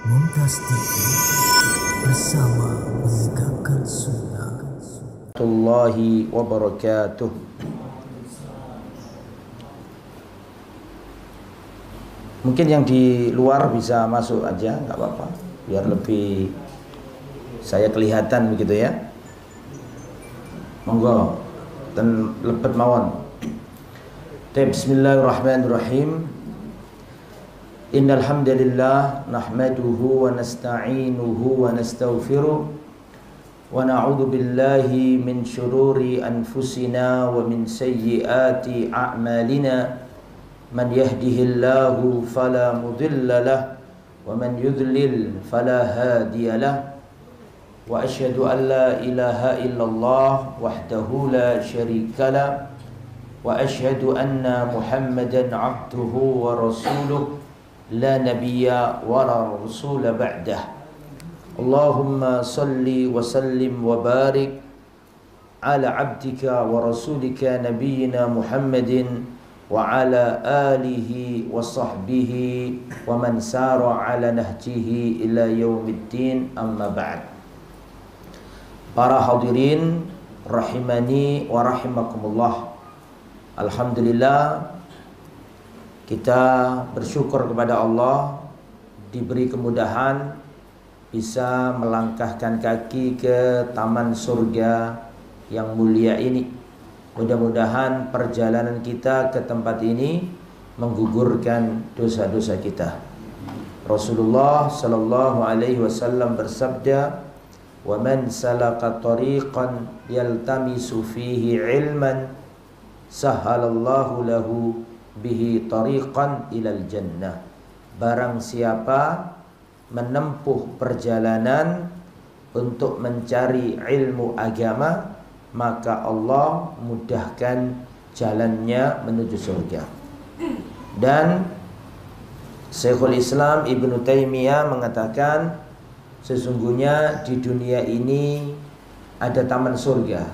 Mumtaz TV bersama menegakkan sunnah. Warahmatullahi wabarakatuh. Mungkin yang di luar bisa masuk aja, nggak apa-apa, biar lebih saya kelihatan begitu ya. Monggo dan lebet mawon. Bismillahirrahmanirrahim. Innal hamdalillah nahmaduhu wa nasta'inuhu wa nastaghfiruh wa na'udzu billahi min shururi anfusina wa min sayyiati a'malina. Man yahdihillahu fala mudilla lahu wa man yudlil fala hadiya lahu. Wa asyhadu an la ilaha illallah wahdahu la syarika lahu wa asyhadu anna Muhammadan 'abduhu wa rasuluh la nabiyya wa la rasula ba'dah. Allahumma salli wa sallim wa barik ala 'abdika wa rasulika nabiyyina Muhammadin wa ala alihi wa sahbihi wa man sara ala nahjihi ila yaumiddin, amma ba'd. Para hadirin rahimani wa rahimakumullah. Alhamdulillah, kita bersyukur kepada Allah diberi kemudahan bisa melangkahkan kaki ke taman surga yang mulia ini. Mudah-mudahan perjalanan kita ke tempat ini menggugurkan dosa-dosa kita. Rasulullah sallallahu alaihi wasallam bersabda, "Wa man salaka tariqan yaltamisu fihi ilman, sahhalallahu lahu bihi tariqan ilal jannah." Barang siapa menempuh perjalanan untuk mencari ilmu agama, maka Allah mudahkan jalannya menuju surga. Dan Syekhul Islam Ibnu Taimiyah mengatakan, sesungguhnya di dunia ini ada taman surga.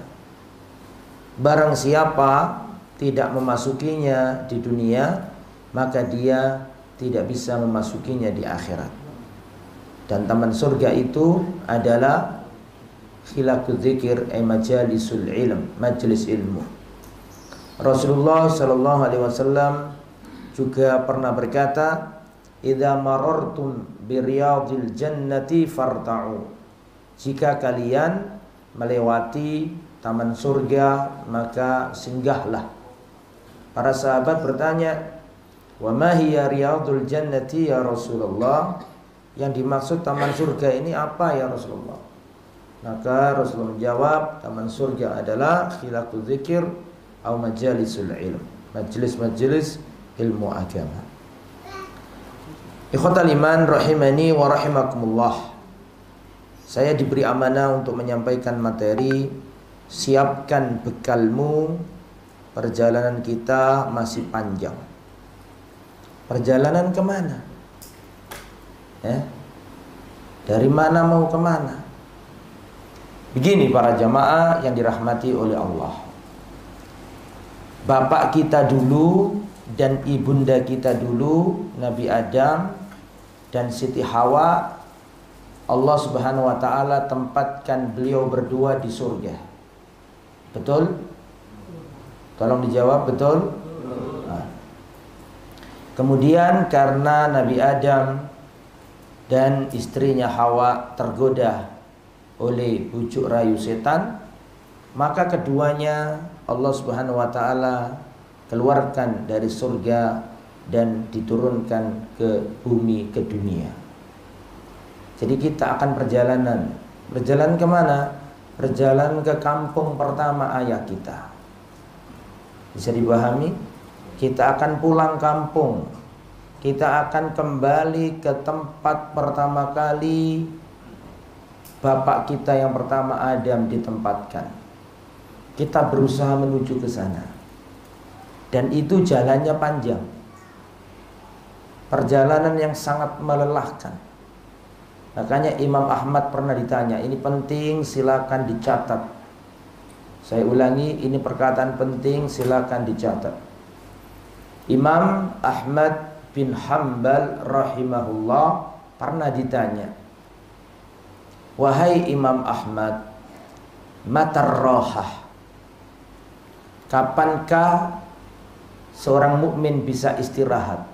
Barang siapa tidak memasukinya di dunia, maka dia tidak bisa memasukinya di akhirat. Dan taman surga itu adalah khilaqul dzikir, majalisul ilm, majelis ilmu. Rasulullah sallallahu alaihi wasallam juga pernah berkata, "Idza marartum biriyadil jannati farta'u." Jika kalian melewati taman surga, maka singgahlah. Para sahabat bertanya, "Wa ma hiya riyadul jannati ya Rasulullah?" Yang dimaksud taman surga ini apa ya Rasulullah? Maka Rasulullah menjawab, taman surga adalah khilaqul dzikir atau majalisul ilm, majelis-majelis ilmu agama. Ikhwatal iman rahimani wa rahimakumullah. Saya diberi amanah untuk menyampaikan materi. Siapkan bekalmu, perjalanan kita masih panjang. Perjalanan kemana? Dari mana mau kemana? Begini para jamaah yang dirahmati oleh Allah. Bapak kita dulu dan ibunda kita dulu, Nabi Adam dan Siti Hawa, Allah Subhanahu wa ta'ala tempatkan beliau berdua di surga. Betul? Tolong dijawab, betul? Nah. Kemudian karena Nabi Adam dan istrinya Hawa tergoda oleh bujuk rayu setan, maka keduanya Allah Subhanahu wa ta'ala keluarkan dari surga dan diturunkan ke bumi, ke dunia. Jadi kita akan perjalanan. Berjalan kemana? Berjalan ke kampung pertama ayah kita. Bisa dipahami? Kita akan pulang kampung. Kita akan kembali ke tempat pertama kali bapak kita yang pertama Adam ditempatkan. Kita berusaha menuju ke sana. Dan itu jalannya panjang. Perjalanan yang sangat melelahkan. Makanya Imam Ahmad pernah ditanya, ini penting, silakan dicatat. Saya ulangi, ini perkataan penting, silakan dicatat. Imam Ahmad bin Hanbal rahimahullah pernah ditanya, wahai Imam Ahmad, matar rohah, kapankah seorang mukmin bisa istirahat?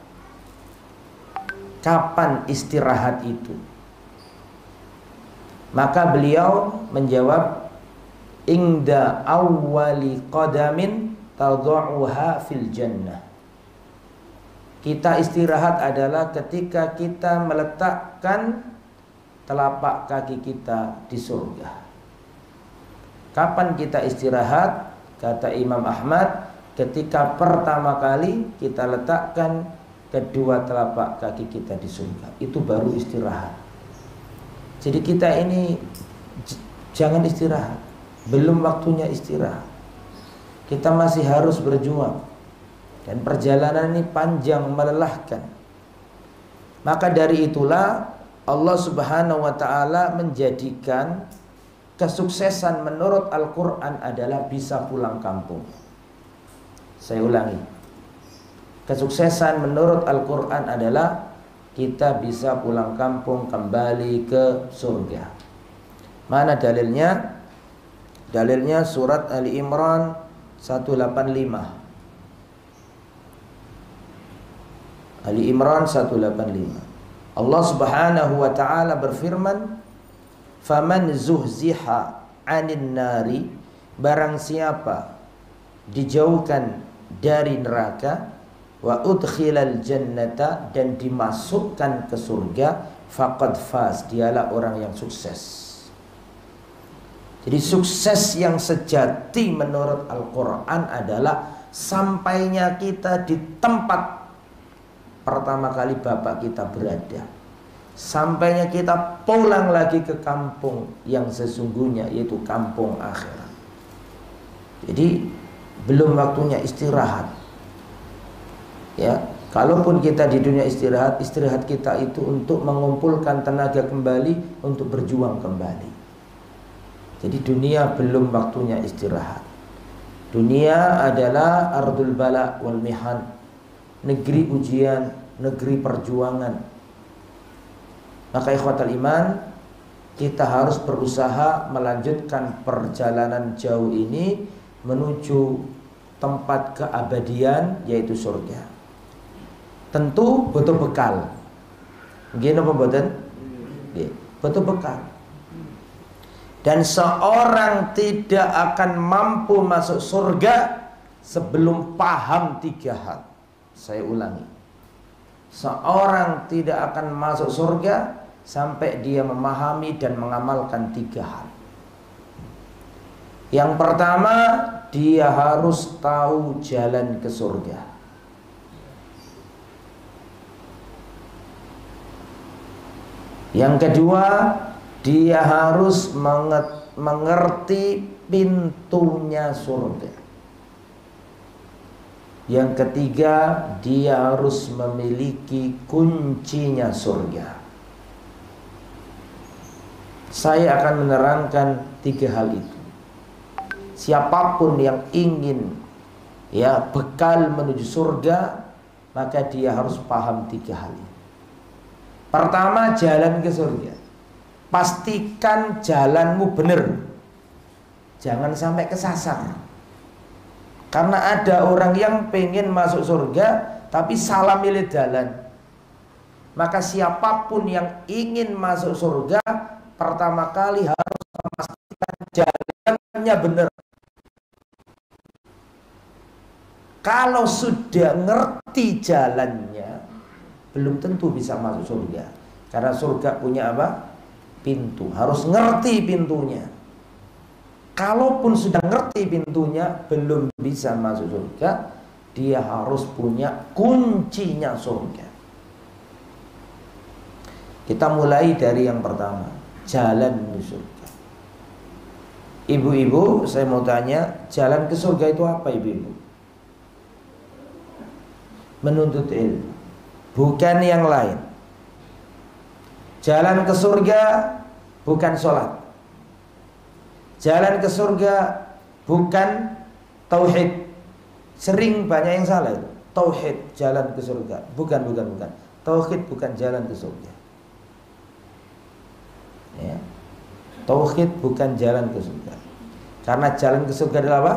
Kapan istirahat itu? Maka beliau menjawab, ingda awwali qadamin tadhu'uha fil jannah. Kita istirahat adalah ketika kita meletakkan telapak kaki kita di surga. Kapan kita istirahat? Kata Imam Ahmad, ketika pertama kali kita letakkan kedua telapak kaki kita di surga. Itu baru istirahat. Jadi kita ini jangan istirahat. Belum waktunya istirahat. Kita masih harus berjuang. Dan perjalanan ini panjang, melelahkan. Maka dari itulah Allah Subhanahu wa ta'ala menjadikan kesuksesan menurut Al-Quran adalah bisa pulang kampung. Saya ulangi, kesuksesan menurut Al-Quran adalah kita bisa pulang kampung, kembali ke surga. Mana dalilnya? Dalilnya surat Ali Imran 185. Ali Imran 185. Allah Subhanahu wa ta'ala berfirman, faman zuhziha 'anil nari, barang siapa dijauhkan dari neraka, wa udkhilal jannata, dan dimasukkan ke surga, faqad faz, dialah orang yang sukses. Jadi sukses yang sejati menurut Al-Quran adalah sampainya kita di tempat pertama kali bapak kita berada, sampainya kita pulang lagi ke kampung yang sesungguhnya, yaitu kampung akhirat. Jadi belum waktunya istirahat. Ya, kalaupun kita di dunia istirahat, istirahat kita itu untuk mengumpulkan tenaga kembali untuk berjuang kembali. Jadi dunia belum waktunya istirahat. Dunia adalah ardul bala wal mihan, negeri ujian, negeri perjuangan. Maka ikhwatal iman, kita harus berusaha melanjutkan perjalanan jauh ini menuju tempat keabadian, yaitu surga. Tentu butuh bekal. Gini apa mboten? Butuh bekal. Dan seorang tidak akan mampu masuk surga sebelum paham 3 hal. Saya ulangi, seorang tidak akan masuk surga sampai dia memahami dan mengamalkan 3 hal. Yang pertama, dia harus tahu jalan ke surga. Yang kedua, dia harus mengerti pintunya surga. Yang ketiga, dia harus memiliki kuncinya surga. Saya akan menerangkan 3 hal itu. Siapapun yang ingin bekal menuju surga, maka dia harus paham 3 hal ini. Pertama, jalan ke surga. Pastikan jalanmu benar. Jangan sampai kesasar. Karena ada orang yang pengen masuk surga tapi salah milih jalan. Maka siapapun yang ingin masuk surga, pertama kali harus memastikan jalannya benar. Kalau sudah ngerti jalannya, belum tentu bisa masuk surga. Karena surga punya apa? Pintu. Harus ngerti pintunya. Kalaupun sudah ngerti pintunya, belum bisa masuk surga. Dia harus punya kuncinya surga. Kita mulai dari yang pertama, jalan menuju surga. Ibu-ibu, saya mau tanya, jalan ke surga itu apa, ibu-ibu? Menuntut ilmu, bukan yang lain. Jalan ke surga bukan sholat. Jalan ke surga bukan tauhid. Sering banyak yang salah itu. Tauhid jalan ke surga. Bukan. Tauhid bukan jalan ke surga. Ya. Tauhid bukan jalan ke surga. Karena jalan ke surga adalah apa?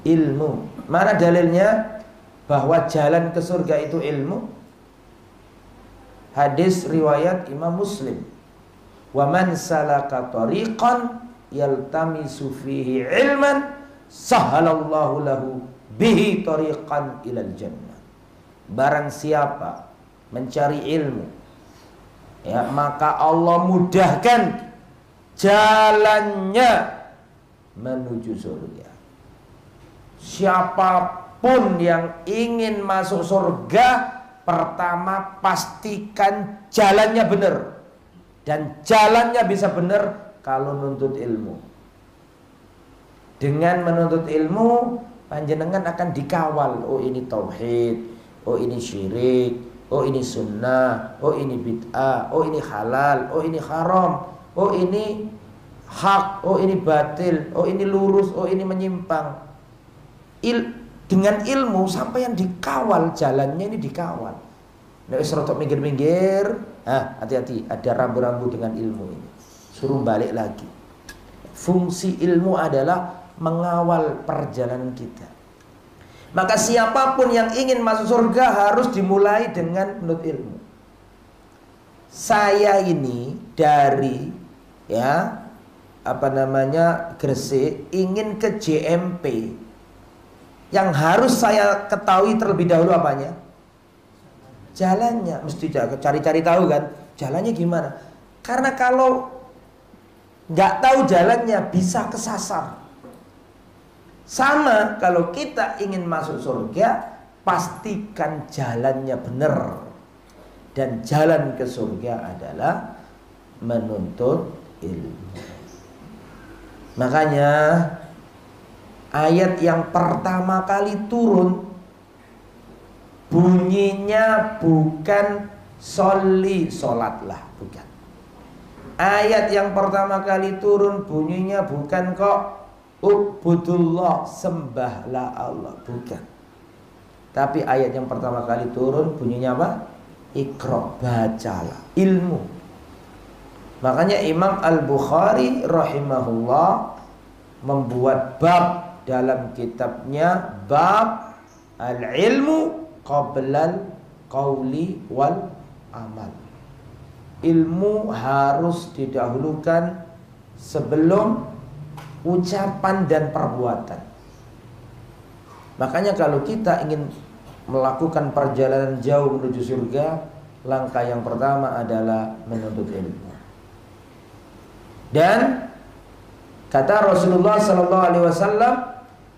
Ilmu. Mana dalilnya bahwa jalan ke surga itu ilmu? Hadis riwayat Imam Muslim. Wa man salaka tariqan yaltamisu fihi ilman sahhalallahu lahu bihi tariqan ilal jannah. Barang siapa mencari ilmu, ya, maka Allah mudahkan jalannya menuju surga. Siapapun yang ingin masuk surga, pertama pastikan jalannya benar. Dan jalannya bisa benar kalau nuntut ilmu. Dengan menuntut ilmu, panjenengan akan dikawal. Oh ini tauhid, oh ini syirik, oh ini sunnah, oh ini bid'ah, oh ini halal, oh ini haram, oh ini hak, oh ini batil, oh ini lurus, oh ini menyimpang. Dengan ilmu sampai yang dikawal, jalannya ini dikawal. Nek wis rotok minggir-minggir, hati-hati, ada rambu-rambu dengan ilmu ini. Suruh balik lagi. Fungsi ilmu adalah mengawal perjalanan kita. Maka siapapun yang ingin masuk surga harus dimulai dengan menuntut ilmu. Saya ini dari Gresik ingin ke JMP. Yang harus saya ketahui terlebih dahulu apanya? Jalannya. Mesti cari-cari tahu kan, jalannya gimana. Karena kalau nggak tahu jalannya bisa kesasar. Sama kalau kita ingin masuk surga, pastikan jalannya benar. Dan jalan ke surga adalah menuntut ilmu. Makanya ayat yang pertama kali turun bunyinya bukan sholli, sholatlah, bukan. Ayat yang pertama kali turun bunyinya bukan kok ubudullah, sembahlah Allah, bukan. Tapi ayat yang pertama kali turun bunyinya apa? Iqra, bacalah, ilmu. Makanya Imam Al-Bukhari rahimahullah membuat bab dalam kitabnya, bab al-ilmu qablal qauli wal amal. Ilmu harus didahulukan sebelum ucapan dan perbuatan. Makanya kalau kita ingin melakukan perjalanan jauh menuju surga, langkah yang pertama adalah menuntut ilmu. Dan kata Rasulullah sallallahu alaihi wasallam,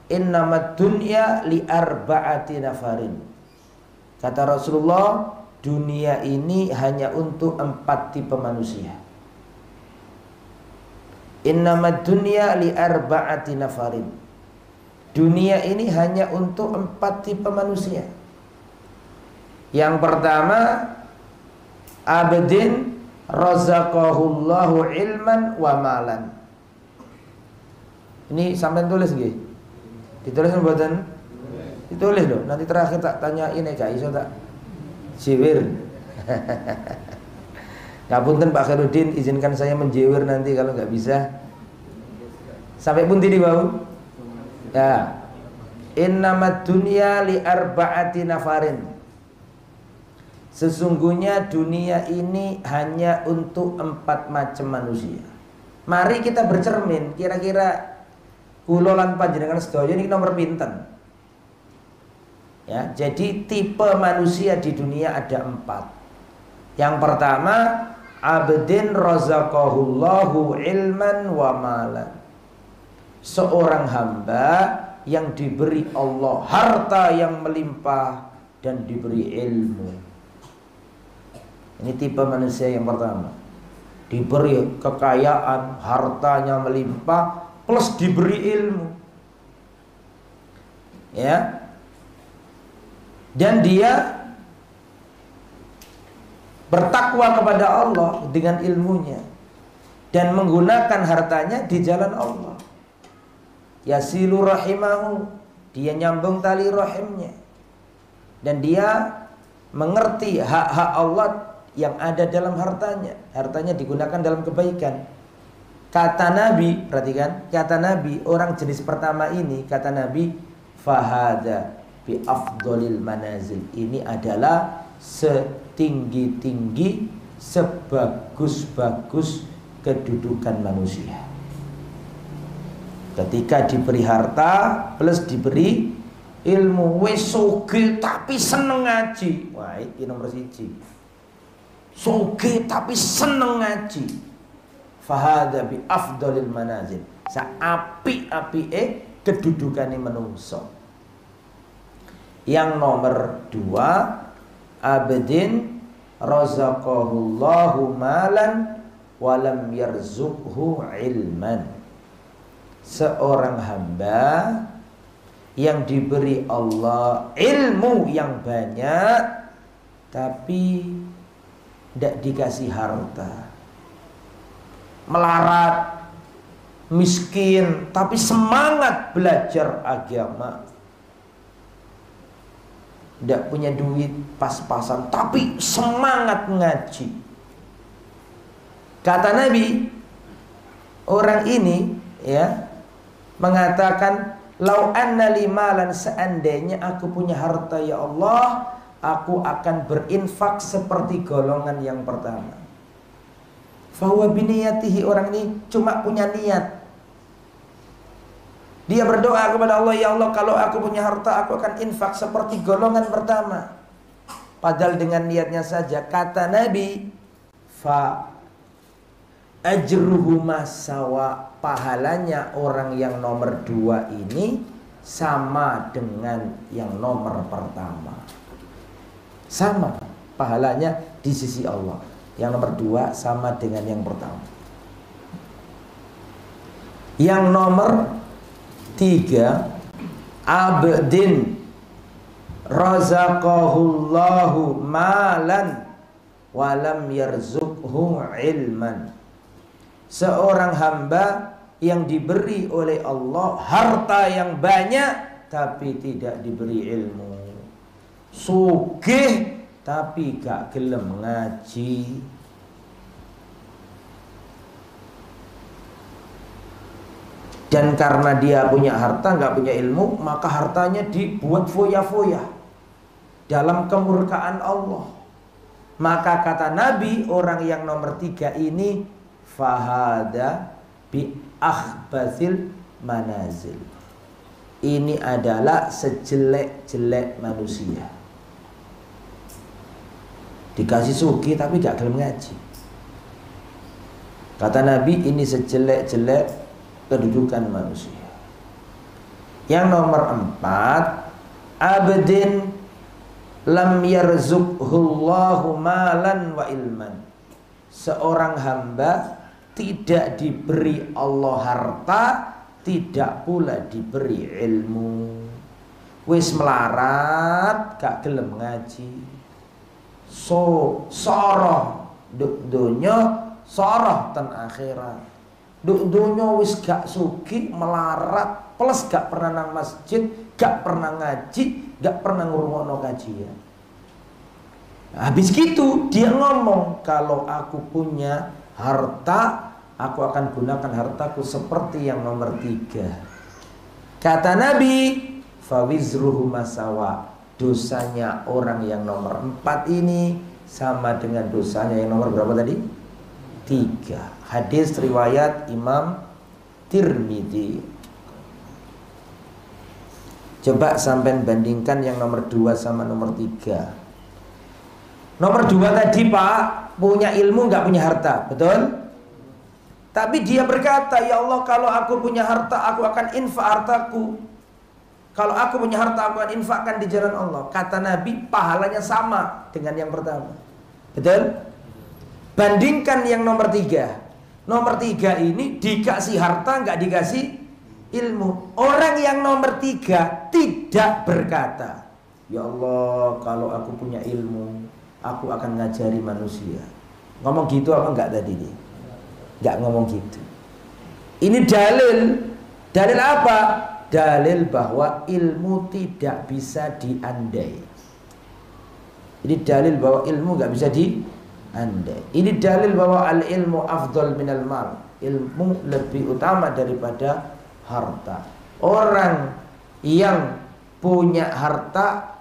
innamad dunya li arba'ati nafarin. Kata Rasulullah, dunia ini hanya untuk 4 tipe manusia. Innamad dunya li arba'ati nafarin. Dunia ini hanya untuk 4 tipe manusia. Yang pertama, abdin razaqahullahu ilman wa malan. Ini sampai tulis nggih? Ditulis mboten? Ditulis loh. Nanti terakhir tak tanyain gak iso tak jiwir. Ngapunten Pak Khairuddin, izinkan saya menjiwir nanti kalau nggak bisa. Sampai pun tadi bau. Ya. Innamad dunya li arba'ati nafarin. Sesungguhnya dunia ini hanya untuk 4 macam manusia. Mari kita bercermin, kira-kira kula lan panjenengan sedaya niki nomor pinten? Ya, jadi tipe manusia di dunia ada 4. Yang pertama, abdin razaqahullahu ilman wa malan. Seorang hamba yang diberi Allah harta yang melimpah dan diberi ilmu. Ini tipe manusia yang pertama. Diberi kekayaan, hartanya melimpah, plus diberi ilmu. Ya. Dan dia bertakwa kepada Allah dengan ilmunya dan menggunakan hartanya di jalan Allah. Yasilu rahimahu, dia nyambung tali rahimnya. Dan dia mengerti hak-hak Allah yang ada dalam hartanya. Hartanya digunakan dalam kebaikan. Kata Nabi, perhatikan, kata Nabi, orang jenis pertama ini, kata Nabi, fahada bi afdolil manazil. Ini adalah setinggi-tinggi, sebagus-bagus kedudukan manusia. Ketika diberi harta plus diberi ilmu, wis sugih tapi seneng ngaji. Wah, iki nomor 1. Sugih tapi seneng ngaji. Fahada bi afdalil manazil. Saapi-apike kedudukane menungso. Yang nomor 2, abdin razaqahullahu malan walam yarzuqhu ilman. Seorang hamba yang diberi Allah ilmu yang banyak tapi tidak dikasih harta, melarat, miskin, tapi semangat belajar agama. Tidak punya duit pas-pasan, tapi semangat ngaji. Kata Nabi, orang ini ya mengatakan, lau anna li malan, seandainya aku punya harta ya Allah, aku akan berinfak seperti golongan yang pertama. Fahuwa biniyatihi, orang ini cuma punya niat. Dia berdoa kepada Allah, ya Allah, kalau aku punya harta aku akan infak seperti golongan pertama. Padahal dengan niatnya saja. Kata Nabi, fa ajruhu masawa, pahalanya orang yang nomor 2 ini sama dengan yang nomor pertama. Sama pahalanya di sisi Allah. Yang nomor 2 sama dengan yang pertama. Yang nomor 3, abdin razaqahullahu malan walam yarzuqhu ilman. Seorang hamba yang diberi oleh Allah harta yang banyak tapi tidak diberi ilmu. Sugih tapi gak gelem ngaji. Dan karena dia punya harta, gak punya ilmu, maka hartanya dibuat foya-foya dalam kemurkaan Allah. Maka kata Nabi, orang yang nomor 3 ini fahada bi akhbathil manazil. Ini adalah sejelek-jelek manusia. Dikasih sugih tapi gak gelem ngaji. Kata Nabi, ini sejelek-jelek kedudukan manusia. Yang nomor 4, abdin lam yarzuqhullahu malan wa ilman. Seorang hamba tidak diberi Allah harta, tidak pula diberi ilmu. Wis melarat gak gelem ngaji. Soroh duk donya, soroh ten akhirat. Duk donya wis gak sugih, melarat, plus gak pernah nang masjid, gak pernah ngaji, gak pernah ngurungono kajian. Habis gitu dia ngomong, kalau aku punya harta, aku akan gunakan hartaku seperti yang nomor 3. Kata Nabi, fawizruhu masawa, dosanya orang yang nomor 4 ini sama dengan dosanya yang nomor berapa tadi? 3. Hadis riwayat Imam Tirmidzi. Coba sampai bandingkan yang nomor 2 sama nomor 3. Nomor 2 tadi Pak, punya ilmu gak punya harta, betul? Tapi dia berkata, ya Allah, kalau aku punya harta, aku akan infak hartaku. Kalau aku punya harta, aku akan infakkan di jalan Allah. Kata Nabi, pahalanya sama dengan yang pertama. Betul? Bandingkan yang nomor 3. Nomor 3 ini dikasih harta, nggak dikasih ilmu. Orang yang nomor 3 tidak berkata, ya Allah, kalau aku punya ilmu, aku akan ngajari manusia. Ngomong gitu apa enggak tadi nih? Enggak ngomong gitu. Ini dalil. Dalil apa? Dalil bahwa ilmu tidak bisa diandai. Ini dalil bahwa ilmu enggak bisa Anda. Ini dalil bahwa al-ilmu afdal minal mal. Ilmu lebih utama daripada harta. Orang yang punya harta,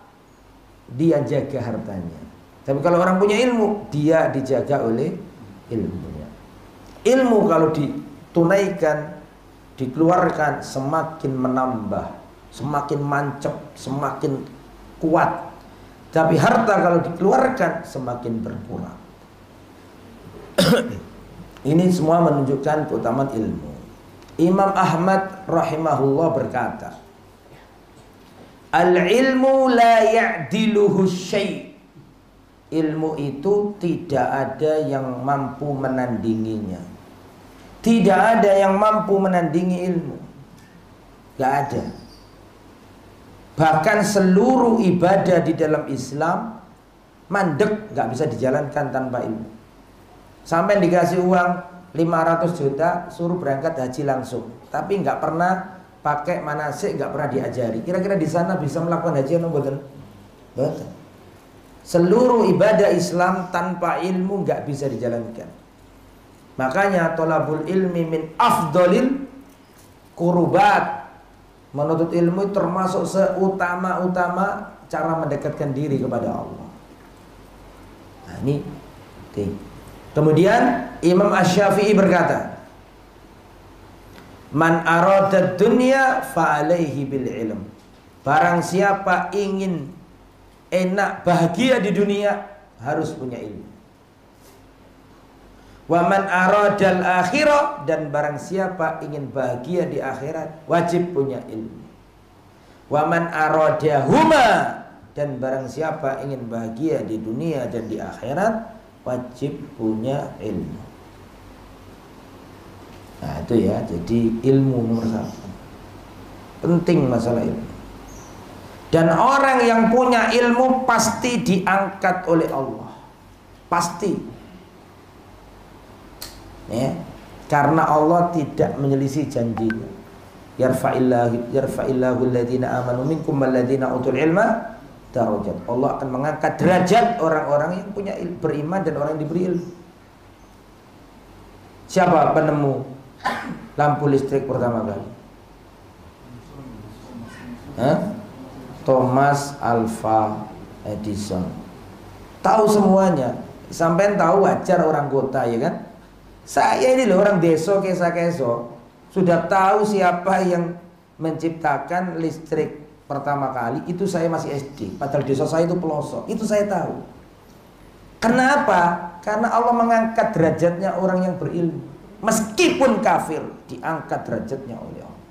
dia jaga hartanya. Tapi kalau orang punya ilmu, dia dijaga oleh ilmunya. Ilmu kalau ditunaikan, dikeluarkan, semakin menambah, semakin mancep, semakin kuat. Tapi harta kalau dikeluarkan, semakin berkurang. Ini semua menunjukkan keutamaan ilmu. Imam Ahmad rahimahullah berkata, al-ilmu la ya'diluhu syai'. Ilmu itu tidak ada yang mampu menandinginya. Tidak ada yang mampu menandingi ilmu. Gak ada. Bahkan seluruh ibadah di dalam Islam mandek, gak bisa dijalankan tanpa ilmu. Sampai dikasih uang 500 juta, suruh berangkat haji langsung, tapi nggak pernah pakai manasik, nggak pernah diajari. Kira-kira di sana bisa melakukan haji atau betul? Betul. Seluruh ibadah Islam tanpa ilmu nggak bisa dijalankan. Makanya thalabul ilmi min afdolil kurubat. Menuntut ilmu termasuk seutama-utama cara mendekatkan diri kepada Allah. Nah ini kemudian Imam Asy-Syafi'i berkata, man arada dunya fa alaihi bil ilm. Barang siapa ingin enak bahagia di dunia harus punya ilmu. Wa man aradal akhirah, dan barang siapa ingin bahagia di akhirat wajib punya ilmu. Wa man aradahuma, dan barang siapa ingin bahagia di dunia dan di akhirat wajib punya ilmu. Nah itu ya, jadi ilmu nomor satu. Penting masalah ilmu. Dan orang yang punya ilmu pasti diangkat oleh Allah. Pasti. Ya, karena Allah tidak menyelisih janjinya. Yarfa'illahu alladhina amanu minkum walladhina utul ilma darajat. Allah akan mengangkat derajat orang-orang yang punya beriman dan orang yang diberi ilmu. Siapa penemu lampu listrik pertama kali? Thomas Alva Edison. Tahu semuanya. Sampai tahu wajar orang kota, ya kan? Saya ini loh orang desa kesa-keso, sudah tahu siapa yang menciptakan listrik pertama kali. Itu saya masih SD, padahal desa saya itu pelosok. Itu saya tahu. Kenapa? Karena Allah mengangkat derajatnya orang yang berilmu. Meskipun kafir, diangkat derajatnya oleh Allah.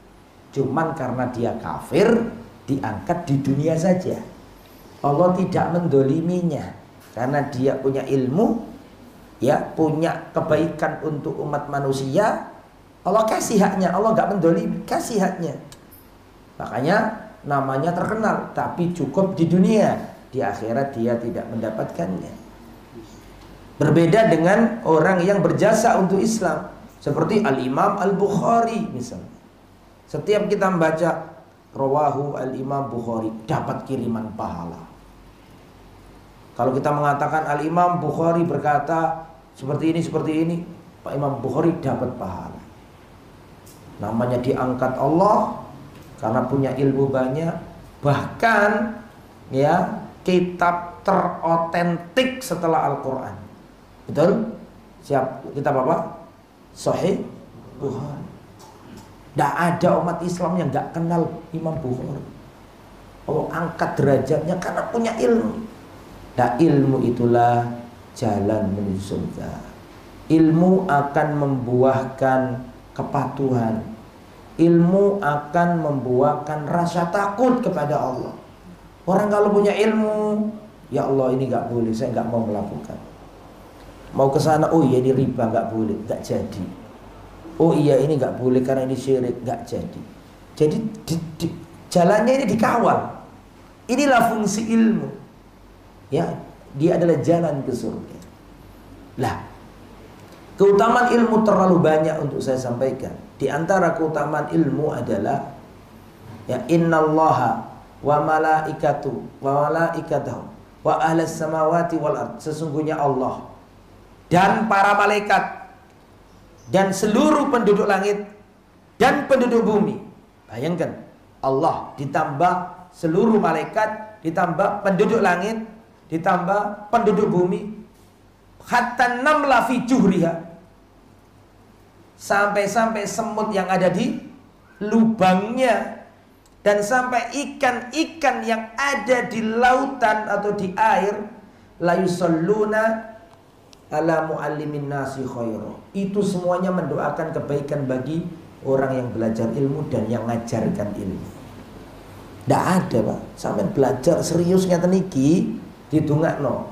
Cuman karena dia kafir, diangkat di dunia saja. Allah tidak mendoliminya, karena dia punya ilmu, ya, punya kebaikan untuk umat manusia. Allah kasih haknya, Allah nggak mendolimi, kasih haknya. Makanya namanya terkenal, tapi cukup di dunia. Di akhirat dia tidak mendapatkannya. Berbeda dengan orang yang berjasa untuk Islam, seperti Al-Imam Al-Bukhari misalnya. Setiap kita membaca Rawahu Al-Imam Bukhari, dapat kiriman pahala. Kalau kita mengatakan Al-Imam Bukhari berkata seperti ini, Pak Imam Bukhari dapat pahala. Namanya diangkat Allah karena punya ilmu banyak. Bahkan ya, kitab terotentik setelah Al-Quran, betul? Siap, kitab apa? Sahih Bukhari. Tidak ada umat Islam yang gak kenal Imam Bukhari. Allah angkat derajatnya karena punya ilmu. Nah ilmu itulah jalan menuju surga. Ilmu akan membuahkan kepatuhan. Ilmu akan membuahkan rasa takut kepada Allah. Orang kalau punya ilmu, ya Allah ini gak boleh, saya gak mau melakukan. Mau ke sana, oh iya ini riba, gak boleh, gak jadi. Oh iya ini gak boleh karena ini syirik, gak jadi. Jadi jalannya ini dikawal. Inilah fungsi ilmu. Ya, dia adalah jalan ke surga. Lah, keutamaan ilmu terlalu banyak untuk saya sampaikan. Di antara keutamaan ilmu adalah ya innallaha wa malaikatahu wa ahlas samawati wal ard. Sesungguhnya Allah dan para malaikat dan seluruh penduduk langit dan penduduk bumi. Bayangkan, Allah ditambah seluruh malaikat, ditambah penduduk langit, ditambah penduduk bumi, hatta namla fi juhriha, sampai semut yang ada di lubangnya, dan sampai ikan-ikan yang ada di lautan atau di air, la yusalluna ala muallimin nasi khaira. Itu semuanya mendoakan kebaikan bagi orang yang belajar ilmu dan yang ngajarkan ilmu. Tidak ada, Pak. Sampai belajar serius ngeten iki didongakno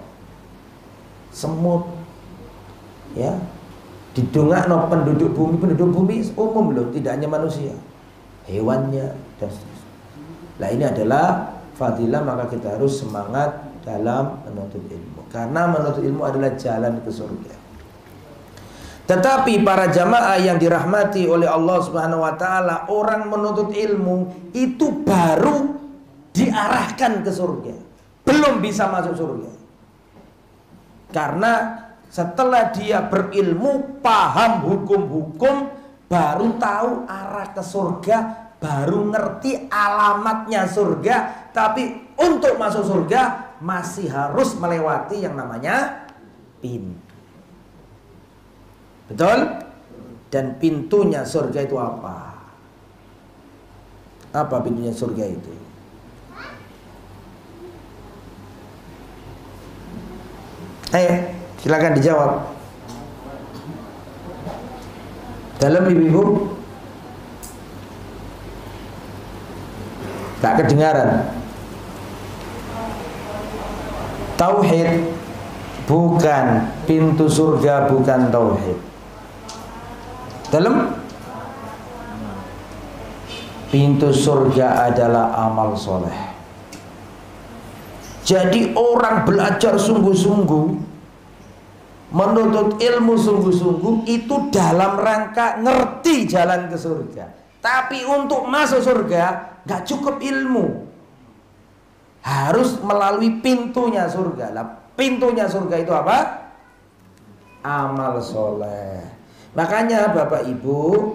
semut, ya, didongakno penduduk bumi umum loh, tidak hanya manusia, hewannya dan seterusnya. Nah, ini adalah fadilah, maka kita harus semangat dalam menuntut ilmu, karena menuntut ilmu adalah jalan ke surga. Tetapi para jamaah yang dirahmati oleh Allah Subhanahu wa taala, orang menuntut ilmu itu baru diarahkan ke surga, belum bisa masuk surga. Karena setelah dia berilmu, paham hukum-hukum, baru tahu arah ke surga, baru ngerti alamatnya surga. Tapi untuk masuk surga masih harus melewati yang namanya pintu. Betul? Dan pintunya surga itu apa? Apa pintunya surga itu? Ayo, silakan dijawab. Dalam ibu-ibu tak kedengaran. Tauhid bukan, pintu surga bukan tauhid. Dalam pintu surga adalah amal soleh. Jadi orang belajar sungguh-sungguh, menuntut ilmu sungguh-sungguh, itu dalam rangka ngerti jalan ke surga. Tapi untuk masuk surga gak cukup ilmu, harus melalui pintunya surga. Lah, pintunya surga itu apa? Amal soleh. Makanya Bapak Ibu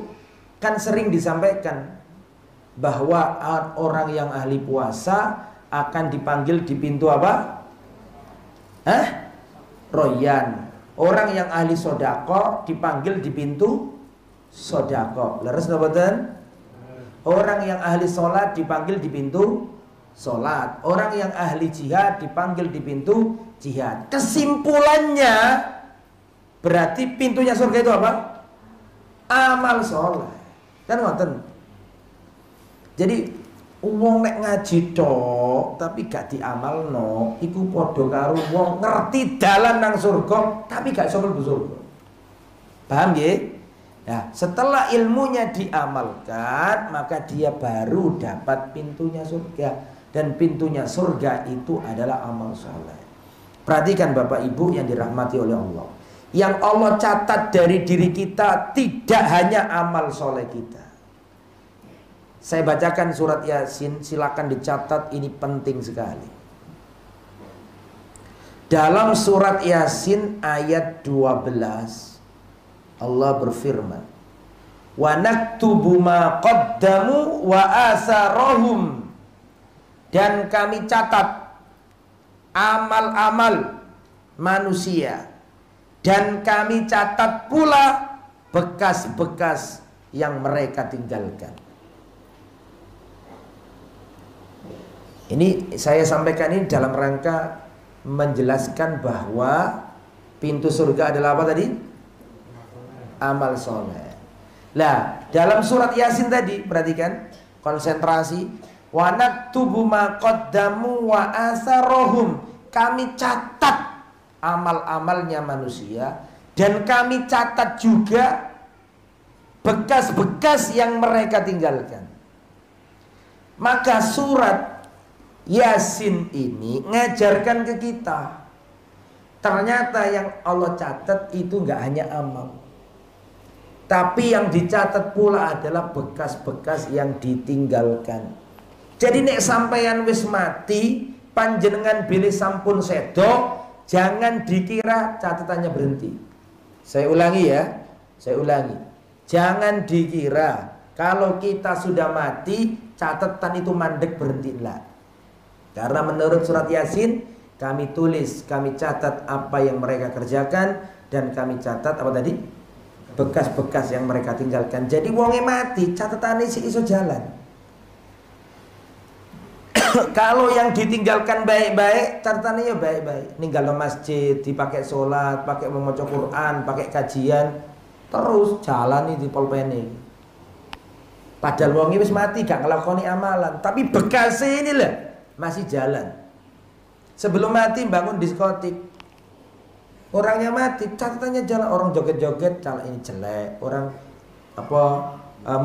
kan sering disampaikan bahwa orang yang ahli puasa akan dipanggil di pintu apa? Royan. Orang yang ahli sodako dipanggil di pintu sodako. Leres napa? Orang yang ahli sholat dipanggil di pintu sholat. Orang yang ahli jihad dipanggil di pintu jihad. Kesimpulannya berarti pintunya surga itu apa? Amal soleh. Kan ngoten. Jadi wong nek ngaji tok tapi gak diamalno, iku padha karo wong ngerti dalan nang surga tapi gak iso mlebu surga. Paham nggih? Nah, setelah ilmunya diamalkan, maka dia baru dapat pintunya surga. Dan pintunya surga itu adalah amal soleh. Perhatikan Bapak Ibu yang dirahmati oleh Allah, yang Allah catat dari diri kita tidak hanya amal soleh kita. Saya bacakan surat Yasin, silakan dicatat, ini penting sekali. Dalam surat Yasin ayat 12, Allah berfirman, wa naktubu ma qaddamu wa asarahum, dan kami catat amal-amal manusia, dan kami catat pula bekas-bekas yang mereka tinggalkan. Ini saya sampaikan ini dalam rangka menjelaskan bahwa pintu surga adalah apa tadi? Amal soleh. Lah, dalam surat Yasin tadi, perhatikan, konsentrasi. Wa naktubu ma qaddamu wa asarahum, kami catat amal-amalnya manusia, dan kami catat juga bekas-bekas yang mereka tinggalkan. Maka surat Yasin ini ngajarkan ke kita, ternyata yang Allah catat itu nggak hanya amal, tapi yang dicatat pula adalah bekas-bekas yang ditinggalkan. Jadi nek sampeyan wis mati, panjenengan bilih sampun sedo, jangan dikira catatannya berhenti. Saya ulangi ya. Saya ulangi. Jangan dikira kalau kita sudah mati catatan itu mandek, berhentilah. Karena menurut surat Yasin, kami tulis, kami catat apa yang mereka kerjakan, dan kami catat apa tadi? Bekas-bekas yang mereka tinggalkan. Jadi wonge mati, catatannya si iso jalan. Kalau yang ditinggalkan baik-baik, catatannya ya baik-baik. Ninggal di masjid, dipakai sholat, pakai membaca Quran, pakai kajian, terus jalan di polpene. Padahal wong wis mati gak ngelakoni amalan, tapi bekasnya ini lah masih jalan. Sebelum mati bangun diskotik, orangnya mati, catatannya jalan. Orang joget-joget, cara ini jelek. Orang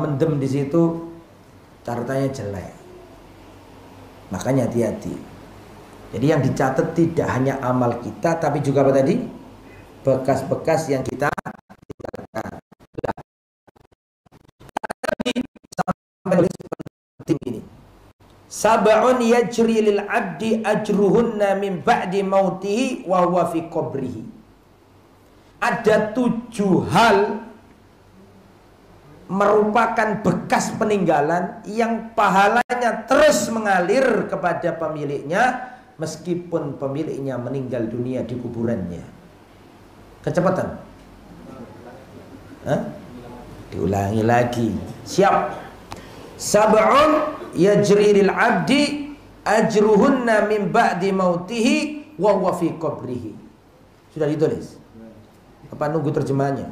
mendem di situ, catatannya jelek. Makanya hati-hati. Jadi yang dicatat tidak hanya amal kita, tapi juga apa tadi? Bekas-bekas yang kita tinggalkan. Sampai penting ini. Sab'un yajri lil 'abdi ajruhunna min ba'di mautihi wa huwa fi qabrihi. Ada 7 hal merupakan bekas peninggalan yang pahalanya terus mengalir kepada pemiliknya meskipun pemiliknya meninggal dunia di kuburannya. Kecepatan. Diulangi lagi. Siap. Sab'un yajri lil 'abdi ajruhunna min ba'di mautihi wa huwa fi qabrihi. Sudah ditulis? Apa nunggu terjemahannya?